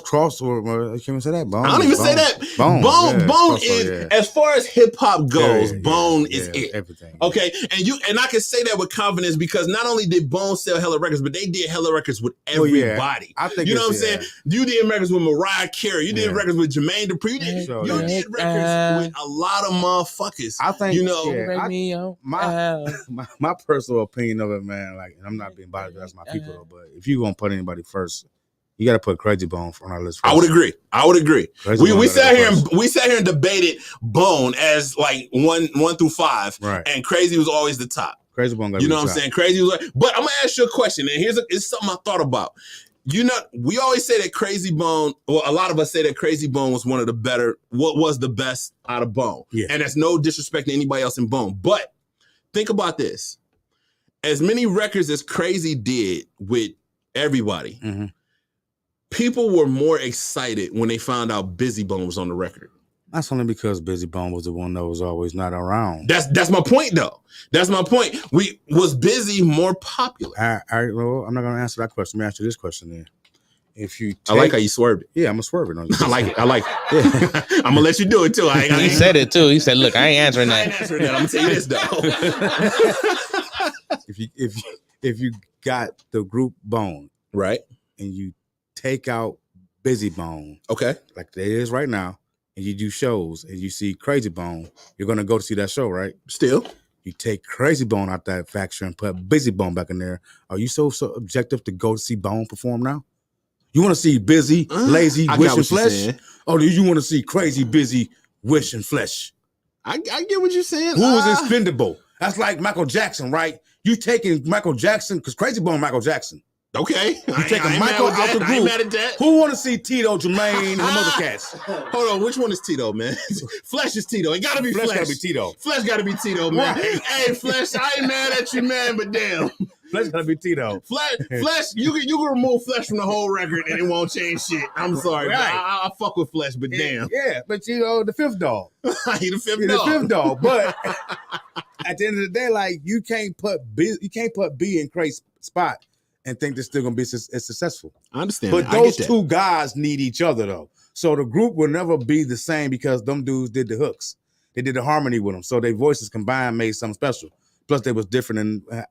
crossover. I can't even say that. Bone. I don't even say that. Bone is as far as hip hop goes. Bone is it. Everything. Okay, and I can say that with confidence because not only did Bone sell hella records, but they did hella records with everybody. I think you know what I'm saying. You did records with Mariah Carey. You did records with Jermaine Dupri. You did records with a lot of motherfuckers. I think my personal opinion of it, man. Like, and I'm not being biased. That's my people though. But if you gonna put anybody first, you got to put Crazy Bone on our list first. I would agree. We sat here and debated Bone as like 1 through 5, right? And Crazy was always the top. Crazy Bone, you know what I'm saying? Crazy was, but I'm gonna ask you a question, and it's something I thought about. We always say that Crazy Bone. Well, a lot of us say that Crazy Bone was one of the better. What was the best out of Bone? Yeah. And that's no disrespect to anybody else in Bone, but think about this: as many records as Crazy did with everybody. Mm-hmm. People were more excited when they found out Busy Bone was on the record. That's only because Busy Bone was the one that was always not around. That's my point, though. That's my point. Was Busy more popular? Well, I'm not going to answer that question. Let me ask you this question then. I like how you swerved it. Yeah, I'm going to swerve it on you. I like it. Yeah. I'm going to let you do it, too. He said it, too. He said, look, I ain't answering that. I'm going to tell you this, though. If you got the group Bone, right, and you take out Busy Bone, okay, like it is right now, and you do shows and you see Crazy Bone, you're gonna go to see that show, right? Still, you take Crazy Bone out that faction and put Busy Bone back in there. Are you so objective to go to see Bone perform now? You want to see Busy, Lazy, Wish and Flesh, or do you want to see Crazy, Busy, Wish and Flesh? I get what you're saying. Who is expendable? That's like Michael Jackson, right? You taking Michael Jackson because Crazy Bone, Michael Jackson. Okay, you taking Michael out the group. Who want to see Tito, Jermaine, and the other cats? Hold on, which one is Tito, man? Flesh is Tito. It gotta be Flesh. Gotta be Tito. Flesh gotta be Tito, man. Hey, Flesh, I ain't mad at you, man, but damn. Flesh gotta be Tito. Flesh, you can remove Flesh from the whole record and it won't change shit. I'm sorry, right. I fuck with Flesh, but damn. Yeah, but the fifth dog. He the fifth dog. The fifth dog. But at the end of the day, like you can't put B in Craig's spot and think they're still gonna be as successful. I understand. But those two guys need each other though. So the group will never be the same because them dudes did the hooks. They did the harmony with them. So their voices combined made something special. Plus they was different and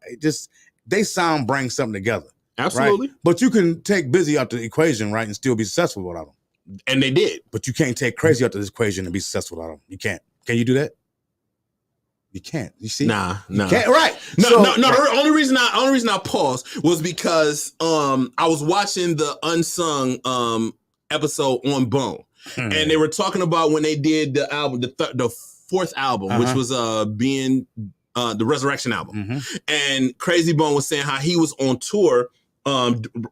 they sound bring something together. Absolutely. Right? But you can take Busy out the equation, right, and still be successful without them. And they did. But you can't take Crazy out of this equation and be successful without them. You can't. Can you do that? You can't. You see? Nah. Can't, right. No. The only reason I paused was because I was watching the Unsung episode on Bone, and they were talking about when they did the album, the fourth album, which was being the Resurrection album, and Crazy Bone was saying how he was on tour.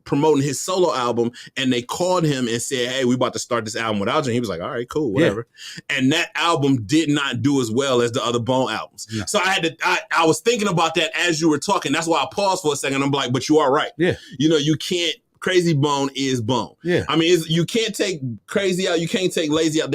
Promoting his solo album, and they called him and said, "Hey, we about to start this album without you." And he was like, "All right, cool, whatever." Yeah. And that album did not do as well as the other Bone albums. Yeah. So I was thinking about that as you were talking. That's why I paused for a second. I'm like, "But you are right. Yeah, you can't." Crazy Bone is Bone. Yeah, I mean, you can't take Crazy out. You can't take Lazy out.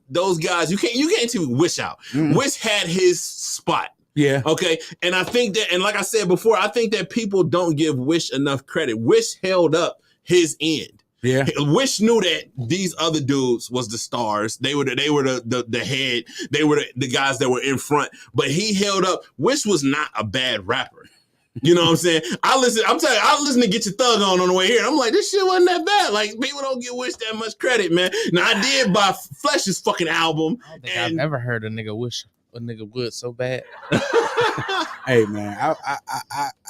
Those guys. You can't take Wish out. Wish had his spot. Yeah. Okay. And I think that, and like I said before, I think that people don't give Wish enough credit. Wish held up his end. Yeah. Wish knew that these other dudes was the stars. They were the head. They were the guys that were in front. But he held up. Wish was not a bad rapper. You know what I'm saying? I listen to Get Your Thug On the way here. And I'm like, this shit wasn't that bad. Like, people don't get Wish that much credit, man. Now, I did buy Flesh's fucking album. I don't think I've ever heard a nigga wish a nigga would so bad. Hey, man,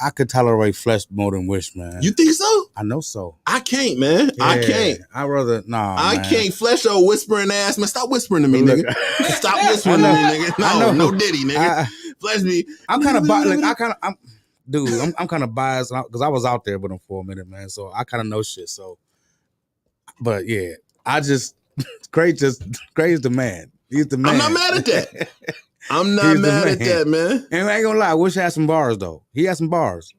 I could tolerate Flesh more than Wish, man. You think so? I know so. I can't, man. Yeah, I can't. I'd rather, I can't. Flesh old whispering ass, man. Stop whispering to me, nigga. Stop whispering to me, nigga. No Diddy, nigga. Flesh me. I'm kind of I'm kind of biased because I was out there with him for a minute, man. So I kind of know shit. So, but yeah, Craig's the man. He's the man. I'm not mad at that. I'm not mad at that, man. And I ain't gonna lie, Wish had some bars though. He had some bars.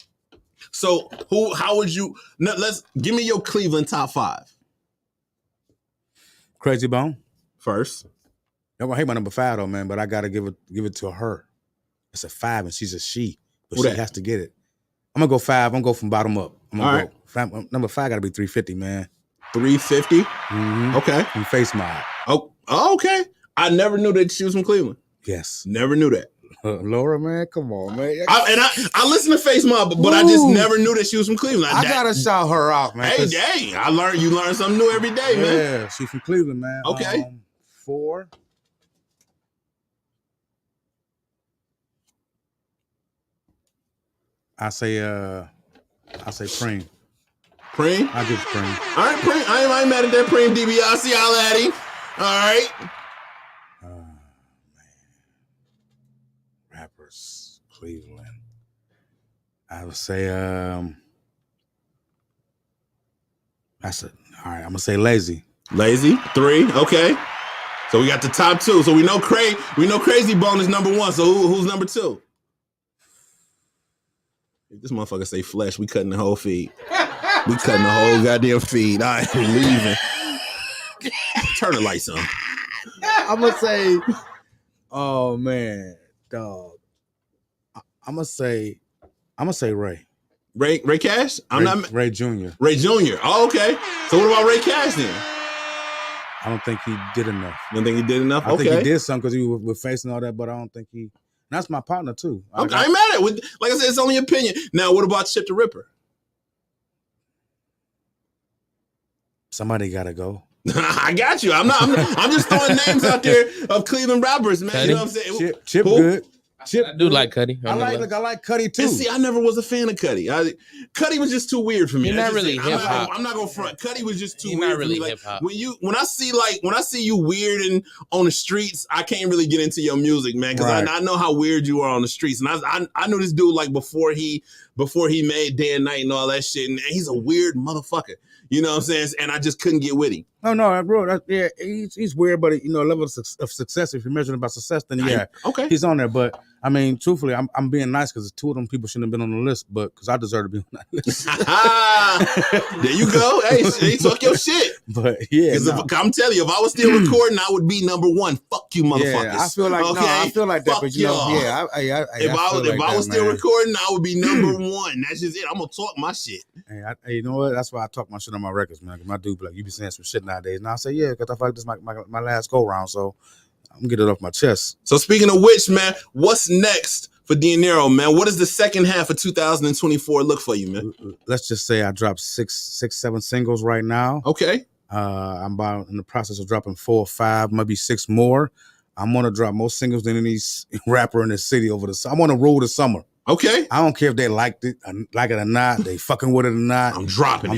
So how would you? Let's give me your Cleveland top 5. Crazy Bone first. I hate my number 5 though, man. But I gotta give it to her. It's a 5, and she's a she. But she has to get it. I'm gonna go 5. I'm gonna go from bottom up. Number 5 gotta be 350, man. 350? Mm-hmm. Okay. From Face Mob. Oh, okay. I never knew that she was from Cleveland. Yes. Never knew that. Laura, man, come on, man. I listen to Face Mob, but I just never knew that she was from Cleveland. I gotta shout her out, man. Hey, dang. You learn something new every day, man. Yeah, she's from Cleveland, man. Okay. 4. I say Preem. Preem? I give Preem. All right, Preem. I ain't mad at that Preem DiBiase. Y'all at him. All right. Man. Rappers, Cleveland. I would say that's it. All right, I'm gonna say Lazy. Lazy, 3. Okay. So we got the top 2. So we know Crazy Bone is number 1. So who's number 2? If this motherfucker say Flesh, we cutting the whole feed. We cutting the whole goddamn feed. I ain't leaving. Turn the lights on. I'm gonna say, oh man, dog. I'm gonna say Ray. Ray Cash? Ray Jr. Ray Jr. Oh, okay. So what about Ray Cash then? I don't think he did enough. You don't think he did enough? I think he did something because he was facing all that, but I don't think he. That's my partner too. Okay, I ain't mad at it. Like I said, it's only opinion. Now, what about Chip the Ripper? Somebody gotta go. I got you. I'm just throwing names out there of Cleveland rappers, man. Cuddy. You know what I'm saying? Chip good. Chip, I do like Cuddy. I like Cuddy too. And see, I never was a fan of Cuddy. Cuddy was just too weird for me. He's not really hip hop. I'm not gonna front. Cuddy was just too He's weird not really for me. hip hop. When I see you weird and on the streets, I can't really get into your music, man, because I know how weird you are on the streets. And I knew this dude like before he made Day and Night and all that shit, and he's a weird motherfucker. You know what I'm saying? And I just couldn't get with him. No, bro. He's weird, but level of success. If you're measuring by success, then okay, he's on there. But I mean, truthfully, I'm being nice because 2 of them people shouldn't have been on the list, but because I deserve to be on that list. There you go. Hey, talk your shit. But yeah, I'm telling you, if I was still recording, I would be number 1. Fuck you, motherfuckers. Yeah, I feel like I feel like that. Fuck but you know, y'all. If I was still recording, I would be number 1. That's just it. I'm gonna talk my shit. Hey, you know what? That's why I talk my shit on my records, man. Cause my dude be like, you be saying some shit nowadays. And I say, yeah, because I feel like this is my last go round, so I'm gonna get it off my chest. So speaking of which, man, what's next for D'anaro, man? What does the second half of 2024 look for you, man? Let's just say I dropped 7 singles right now. Okay. I'm about in the process of dropping 4 or 5, maybe 6 more. I'm gonna drop more singles than any rapper in the city over the summer. I'm on the road this summer. Okay. I don't care if they like it or not. They fucking with it or not. I'm dropping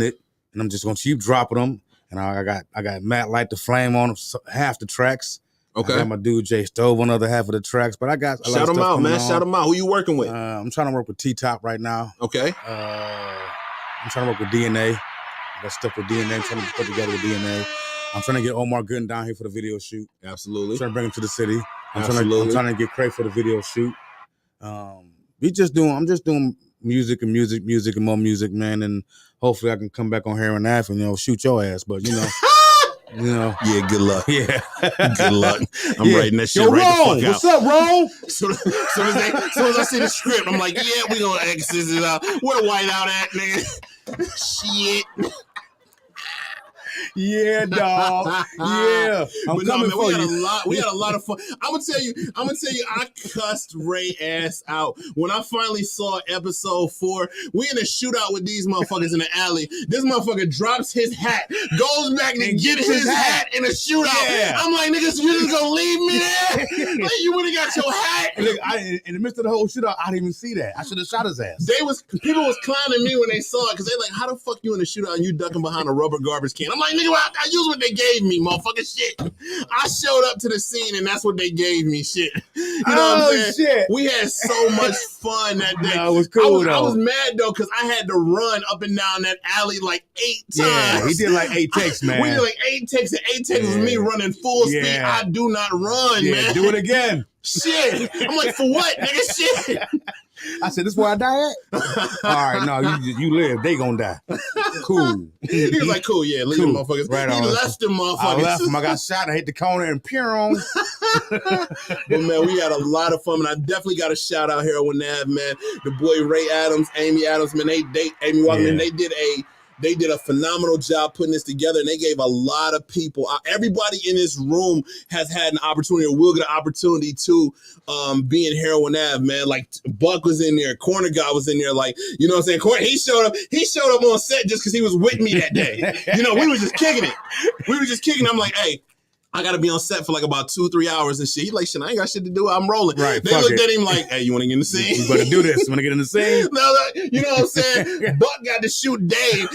it, and I'm just gonna keep dropping them. And I got Matt Light the Flame on half the tracks. Okay. I got my dude Jay Stove on the other half of the tracks. But I got shout them out, man. Shout them out. Who you working with? I'm trying to work with T-Top right now. Okay. I'm trying to work with DNA. I got stuff with DNA. I'm trying to put together with DNA. I'm trying to get Omar Gooden down here for the video shoot. Absolutely. I'm trying to bring him to the city. I'm Absolutely. trying to get Craig for the video shoot. I'm just doing music and more music, man. And hopefully I can come back on here and laugh and shoot your ass. But yeah, good luck. Yeah, good luck. I'm writing that shit right Ron, the fuck out. what's up, Ron? Soon as I see the script, I'm like, yeah, we gonna exit it out. Where the white out at, nigga? Shit. Yeah, dog. Yeah, I'm But coming man, for we had you. we had a lot of fun. I'm gonna tell you, I cussed Ray ass out when I finally saw episode 4. We in a shootout with these motherfuckers in the alley. This motherfucker drops his hat, goes back and gets his hat in a shootout. Yeah. I'm like, niggas, you just gonna leave me there? Like, you would have got your hat. And look, in the midst of the whole shootout, I didn't even see that. I should have shot his ass. People was clowning me when they saw it because they like, how the fuck you in a shootout and you ducking behind a rubber garbage can? I'm like, nigga, I use what they gave me, motherfucker. Shit. I showed up to the scene and that's what they gave me. Shit. You know what I'm saying? Shit. We had so much fun that day. No, it was cool I was though. mad though because I had to run up and down that alley like 8 times. Yeah, he did like 8 takes, man. We did like 8 takes, and 8 takes was me running full speed. I do not run, man. Do it again. Shit. I'm like, for what, nigga? Shit. I said, this is where I die at? All right, no, you live. They gonna die. Cool. He was like, cool, yeah, leave them motherfuckers. Right he on. left them motherfuckers. I left him. I got shot. I hit the corner and Piron. But man, we had a lot of fun, and I definitely got a shout out here on Nav, man. The boy Ray Adams, Amy Adams, man, Amy Walkman, they did a phenomenal job putting this together, and they gave a lot of people, everybody in this room has had an opportunity or will get an opportunity to be in Heroin Ave, man. Like Buck was in there, Corner Guy was in there, like, you know what I'm saying? He showed up on set just because he was with me that day. You know, we were just kicking it. I'm like, hey, I gotta be on set for like about 2-3 hours and shit. He like, shit, I ain't got shit to do. I'm rolling. Right. They looked at him like, hey, you want to get in the scene? You better do this. You want to get in the scene? No, you know what I'm saying? Buck got to shoot Dave.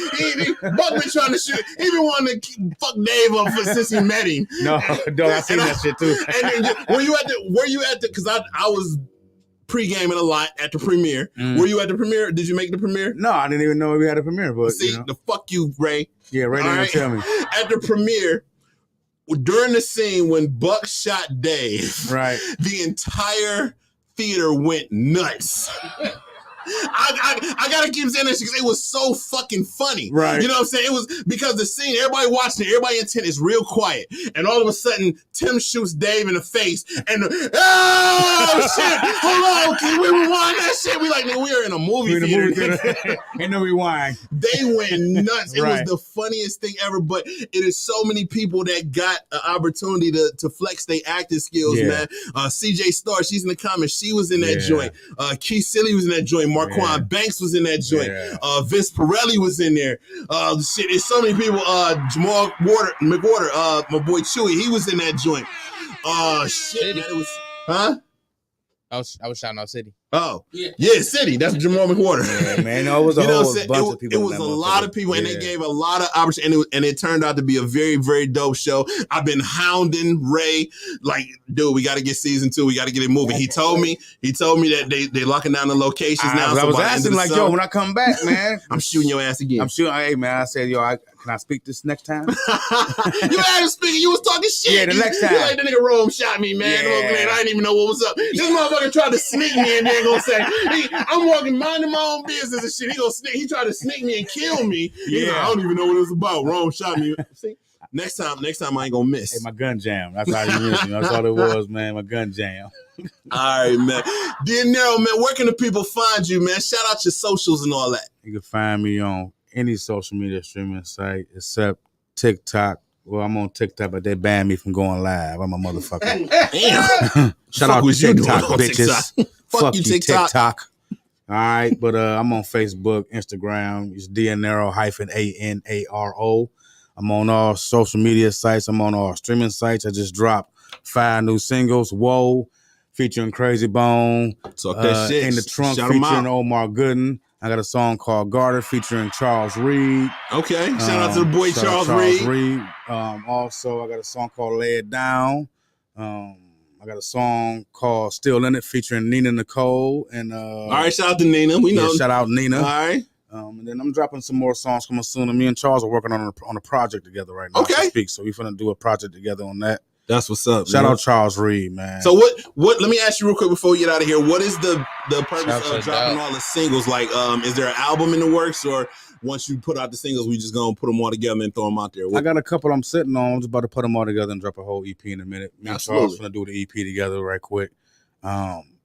Buck been trying to shoot. He been wanting to fuck Dave up since he met him. No, dog, I seen that shit too. And then, were you at the? Because I was pre-gaming a lot at the premiere. Were you at the premiere? Did you make the premiere? No, I didn't even know we had a premiere. But see, the fuck you, Ray. Yeah, Ray didn't tell me. At the premiere, during the scene when Buck shot Dave, right, the entire theater went nuts. I gotta keep saying this because it was so fucking funny. Right. You know what I'm saying? It was because the scene, everybody watching it, everybody intent is real quiet. And all of a sudden, Tim shoots Dave in the face and oh shit! Hold on, can we rewind that shit? We like, nigga, we are in a movie theater. Ain't no rewind. They went nuts. It Right. was the funniest thing ever, but it is so many people that got an opportunity to flex their acting skills, man. CJ Starr, she's in the comments. She was in that joint. Keith Silly was in that joint. Marquand Banks was in that joint. Vince Pirelli was in there. Shit, there's so many people. Jamal McWhorter, my boy Chewy, he was in that joint. Shit, man, it was, huh? I was shouting out City. Oh, yeah, City. That's Jamal McWhorter. Yeah, man, no, it was a whole bunch of people. It was a lot of people, and they gave a lot of opportunity, and it turned out to be a very, very dope show. I've been hounding Ray, like, dude, we got to get season 2. We got to get it moving. He told me that they locking down the locations now. I was asking, like, yo, when I come back, man, I'm shooting your ass again. I'm shooting. Hey, man, I said, yo, can I speak this next time? You had him speaking. You was talking shit. Yeah, the next time. You like, the nigga Rome shot me, man. Yeah. Man, I didn't even know what was up. This motherfucker tried to sneak me and then gonna say, I'm walking minding my own business and shit. He tried to sneak me and kill me. He's like, I don't even know what it was about. Rome shot me. See? Next time I ain't gonna miss. Hey, my gun jam. That's how you miss. That's all it was, man. My gun jam. All right, man. D'anaro, man, where can the people find you, man? Shout out your socials and all that. You can find me on any social media streaming site except TikTok. Well, I'm on TikTok, but they banned me from going live. I'm a motherfucker. Damn. Shout out to TikTok, on bitches. TikTok? Fuck you, TikTok. All right, but I'm on Facebook, Instagram. It's D'anaro -ANARO. I'm on all social media sites. I'm on all streaming sites. I just dropped 5 new singles. Whoa, featuring Crazy Bone. Talk that shit. In the Trunk, Shout 'em featuring out. Omar Gooden. I got a song called Garter featuring Charles Reed. Okay, shout out to the boy Charles Reed. Also, I got a song called Lay It Down. I got a song called Still In It featuring Nina Nicole. And all right, shout out to Nina. We know. Shout out Nina. All right. And then I'm dropping some more songs coming soon. And me and Charles are working on a project together right now. Okay. To speak. So we're finna do a project together on that. That's what's up. Shout man. out Charles Reed, man. So what? Let me ask you real quick before we get out of here. What is the purpose Shout of out. dropping all the singles? Like, is there an album in the works, or once you put out the singles, we just gonna put them all together and throw them out there? I got a couple I'm sitting on. I'm just about to put them all together and drop a whole EP in a minute. Me and Charles gonna do the EP together right quick.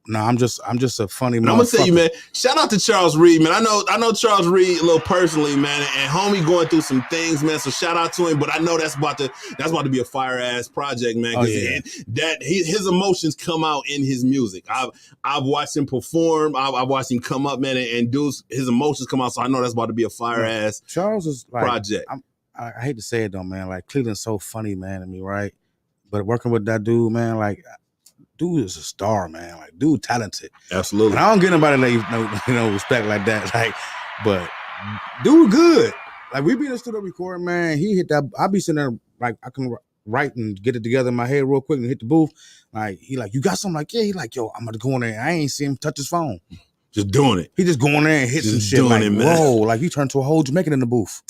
No, I'm just a funny man. I'm gonna tell you, man. Shout out to Charles Reed, man. I know Charles Reed a little personally, man, and homie going through some things, man. So shout out to him. But I know that's about to be a fire ass project, man. Because his emotions come out in his music. I've watched him perform. I've watched him come up, man, and do his emotions come out. So I know that's about to be a fire ass Charles is like, project. I hate to say it though, man. Like Cleveland's so funny, man, to me, right? But working with that dude, man, like. Dude is a star, man. Like, dude, talented. Absolutely. And I don't get nobody no respect like that. Like, but dude, good. Like, we be in the studio recording, man. He hit that. I be sitting there like I can write and get it together in my head real quick and hit the booth. Like, he like, you got something? Like, yeah. He like, yo, I'm gonna go in there. I ain't see him touch his phone. Just doing it. He just going there and hit some shit. Like, whoa, like he turned to a whole Jamaican in the booth.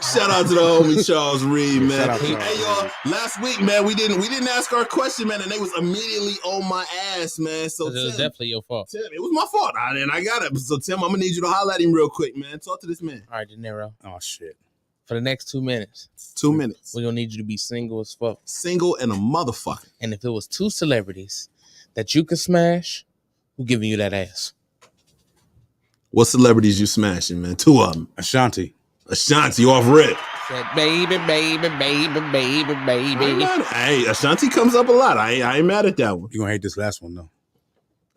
Shout out to the homie Charles Reed, man. Hey, y'all, last week, man, we didn't ask our question, man, and they was immediately on my ass, man. So it was definitely your fault. Tim, it was my fault, and I got it. So Tim, I'm gonna need you to holler at him real quick, man. Talk to this man. All right, D'anaro. Oh shit. For the next 2 minutes. 2 minutes. We're gonna need you to be single as fuck. Single and a motherfucker. And if it was 2 celebrities that you could smash, who giving you that ass? What celebrities you smashing, man? 2 of them. Ashanti off rip. Said, baby. Hey, Ashanti comes up a lot. I ain't mad at that one. You gonna hate this last one though.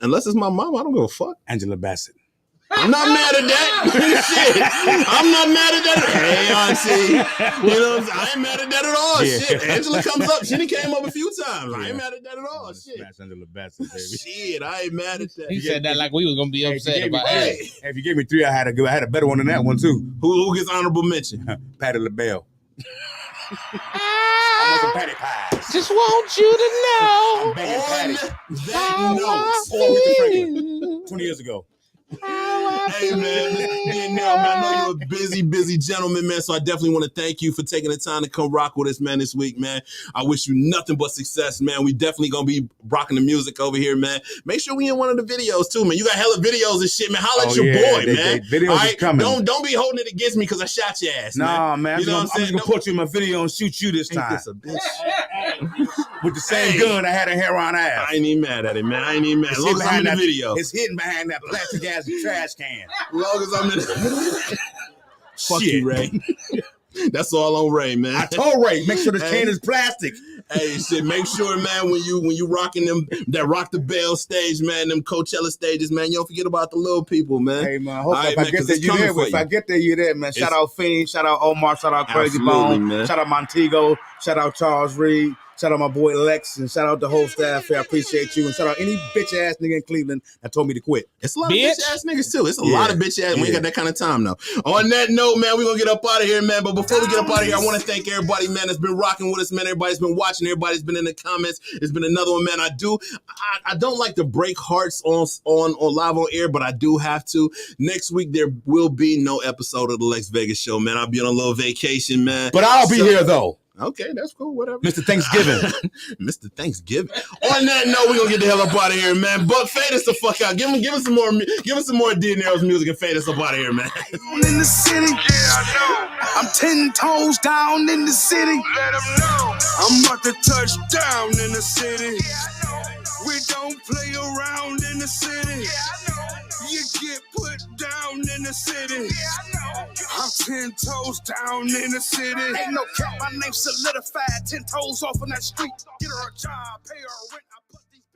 Unless it's my mom, I don't give a fuck. Angela Bassett. I'm not mad at that. Shit. I'm not mad at that. Hey, auntie. You know what I'm saying? I ain't mad at that at all. Yeah. Shit. Angela comes up. She done came up a few times. I ain't mad at that at all. Shit. Smash Angela Bassett, baby. Shit, I ain't mad at that. He said that like we was gonna be upset about it. If you gave me 3, I had a better one than that one too. Who gets honorable mention? Patti LaBelle. I want some patty pies. Just want you to know. I'm banging Patty. That note. 20 years ago. Hey, man, I know you're a busy gentleman, man, so I definitely want to thank you for taking the time to come rock with us, man, this week, man. I wish you nothing but success, man. We definitely going to be rocking the music over here, man. Make sure we in one of the videos, too, man. You got hella videos and shit, man. Holla at your boy, man. Videos all right? is coming. Don't be holding it against me because I shot your ass, man. Nah, man. You know I'm just going to put you in my video and shoot you this time. Ain't this a bitch? With the same gun I had a hair on ass. I ain't even mad at it, man. I ain't even mad. As long as I'm in the video. It's hidden behind that plastic ass trash can. As long as I'm in the Fuck you, Ray. That's all on Ray, man. I told Ray, make sure the can is plastic. Hey, shit, make sure, man, when you rocking them, that Rock the Bell stage, man, them Coachella stages, man, you don't forget about the little people, man. Hey, man, I hope if I get there, you there. If I get there, you there, man. Shout out Fiend, shout out Omar, shout out Crazy Bone, man. Shout out Montego, shout out Charles Reed. Shout out my boy Lexx, and shout out the whole staff here. I appreciate you. And shout out any bitch ass nigga in Cleveland that told me to quit. It's a lot of bitch ass niggas too. It's a lot of bitch ass. We ain't got that kind of time though. On that note, man, we're gonna get up out of here, man. But before we get up out of here, I want to thank everybody, man, that's been rocking with us, man. Everybody's been watching, everybody's been in the comments. It's been another one, man. I don't like to break hearts on live on air, but I do have to. Next week there will be no episode of the Lex Vegas show, man. I'll be on a little vacation, man. But I'll be here though. Okay, that's cool. Whatever. Mr. Thanksgiving. Mr. Thanksgiving. On that note, we're gonna get the hell up out of here, man. Buck, fade us the fuck out. Give us some more D'Anaro's music and fade us up out of here, man. In the city, yeah, I know. I'm 10 toes down in the city. Let them know. I'm about to touch down in the city. Yeah, I know. We don't play around in the city. Yeah, I know. You get put down in the city. Yeah, I know. I'm 10 toes down in the city. Ain't no cap, my name's solidified. 10 toes off on that street. Get her a job, pay her rent.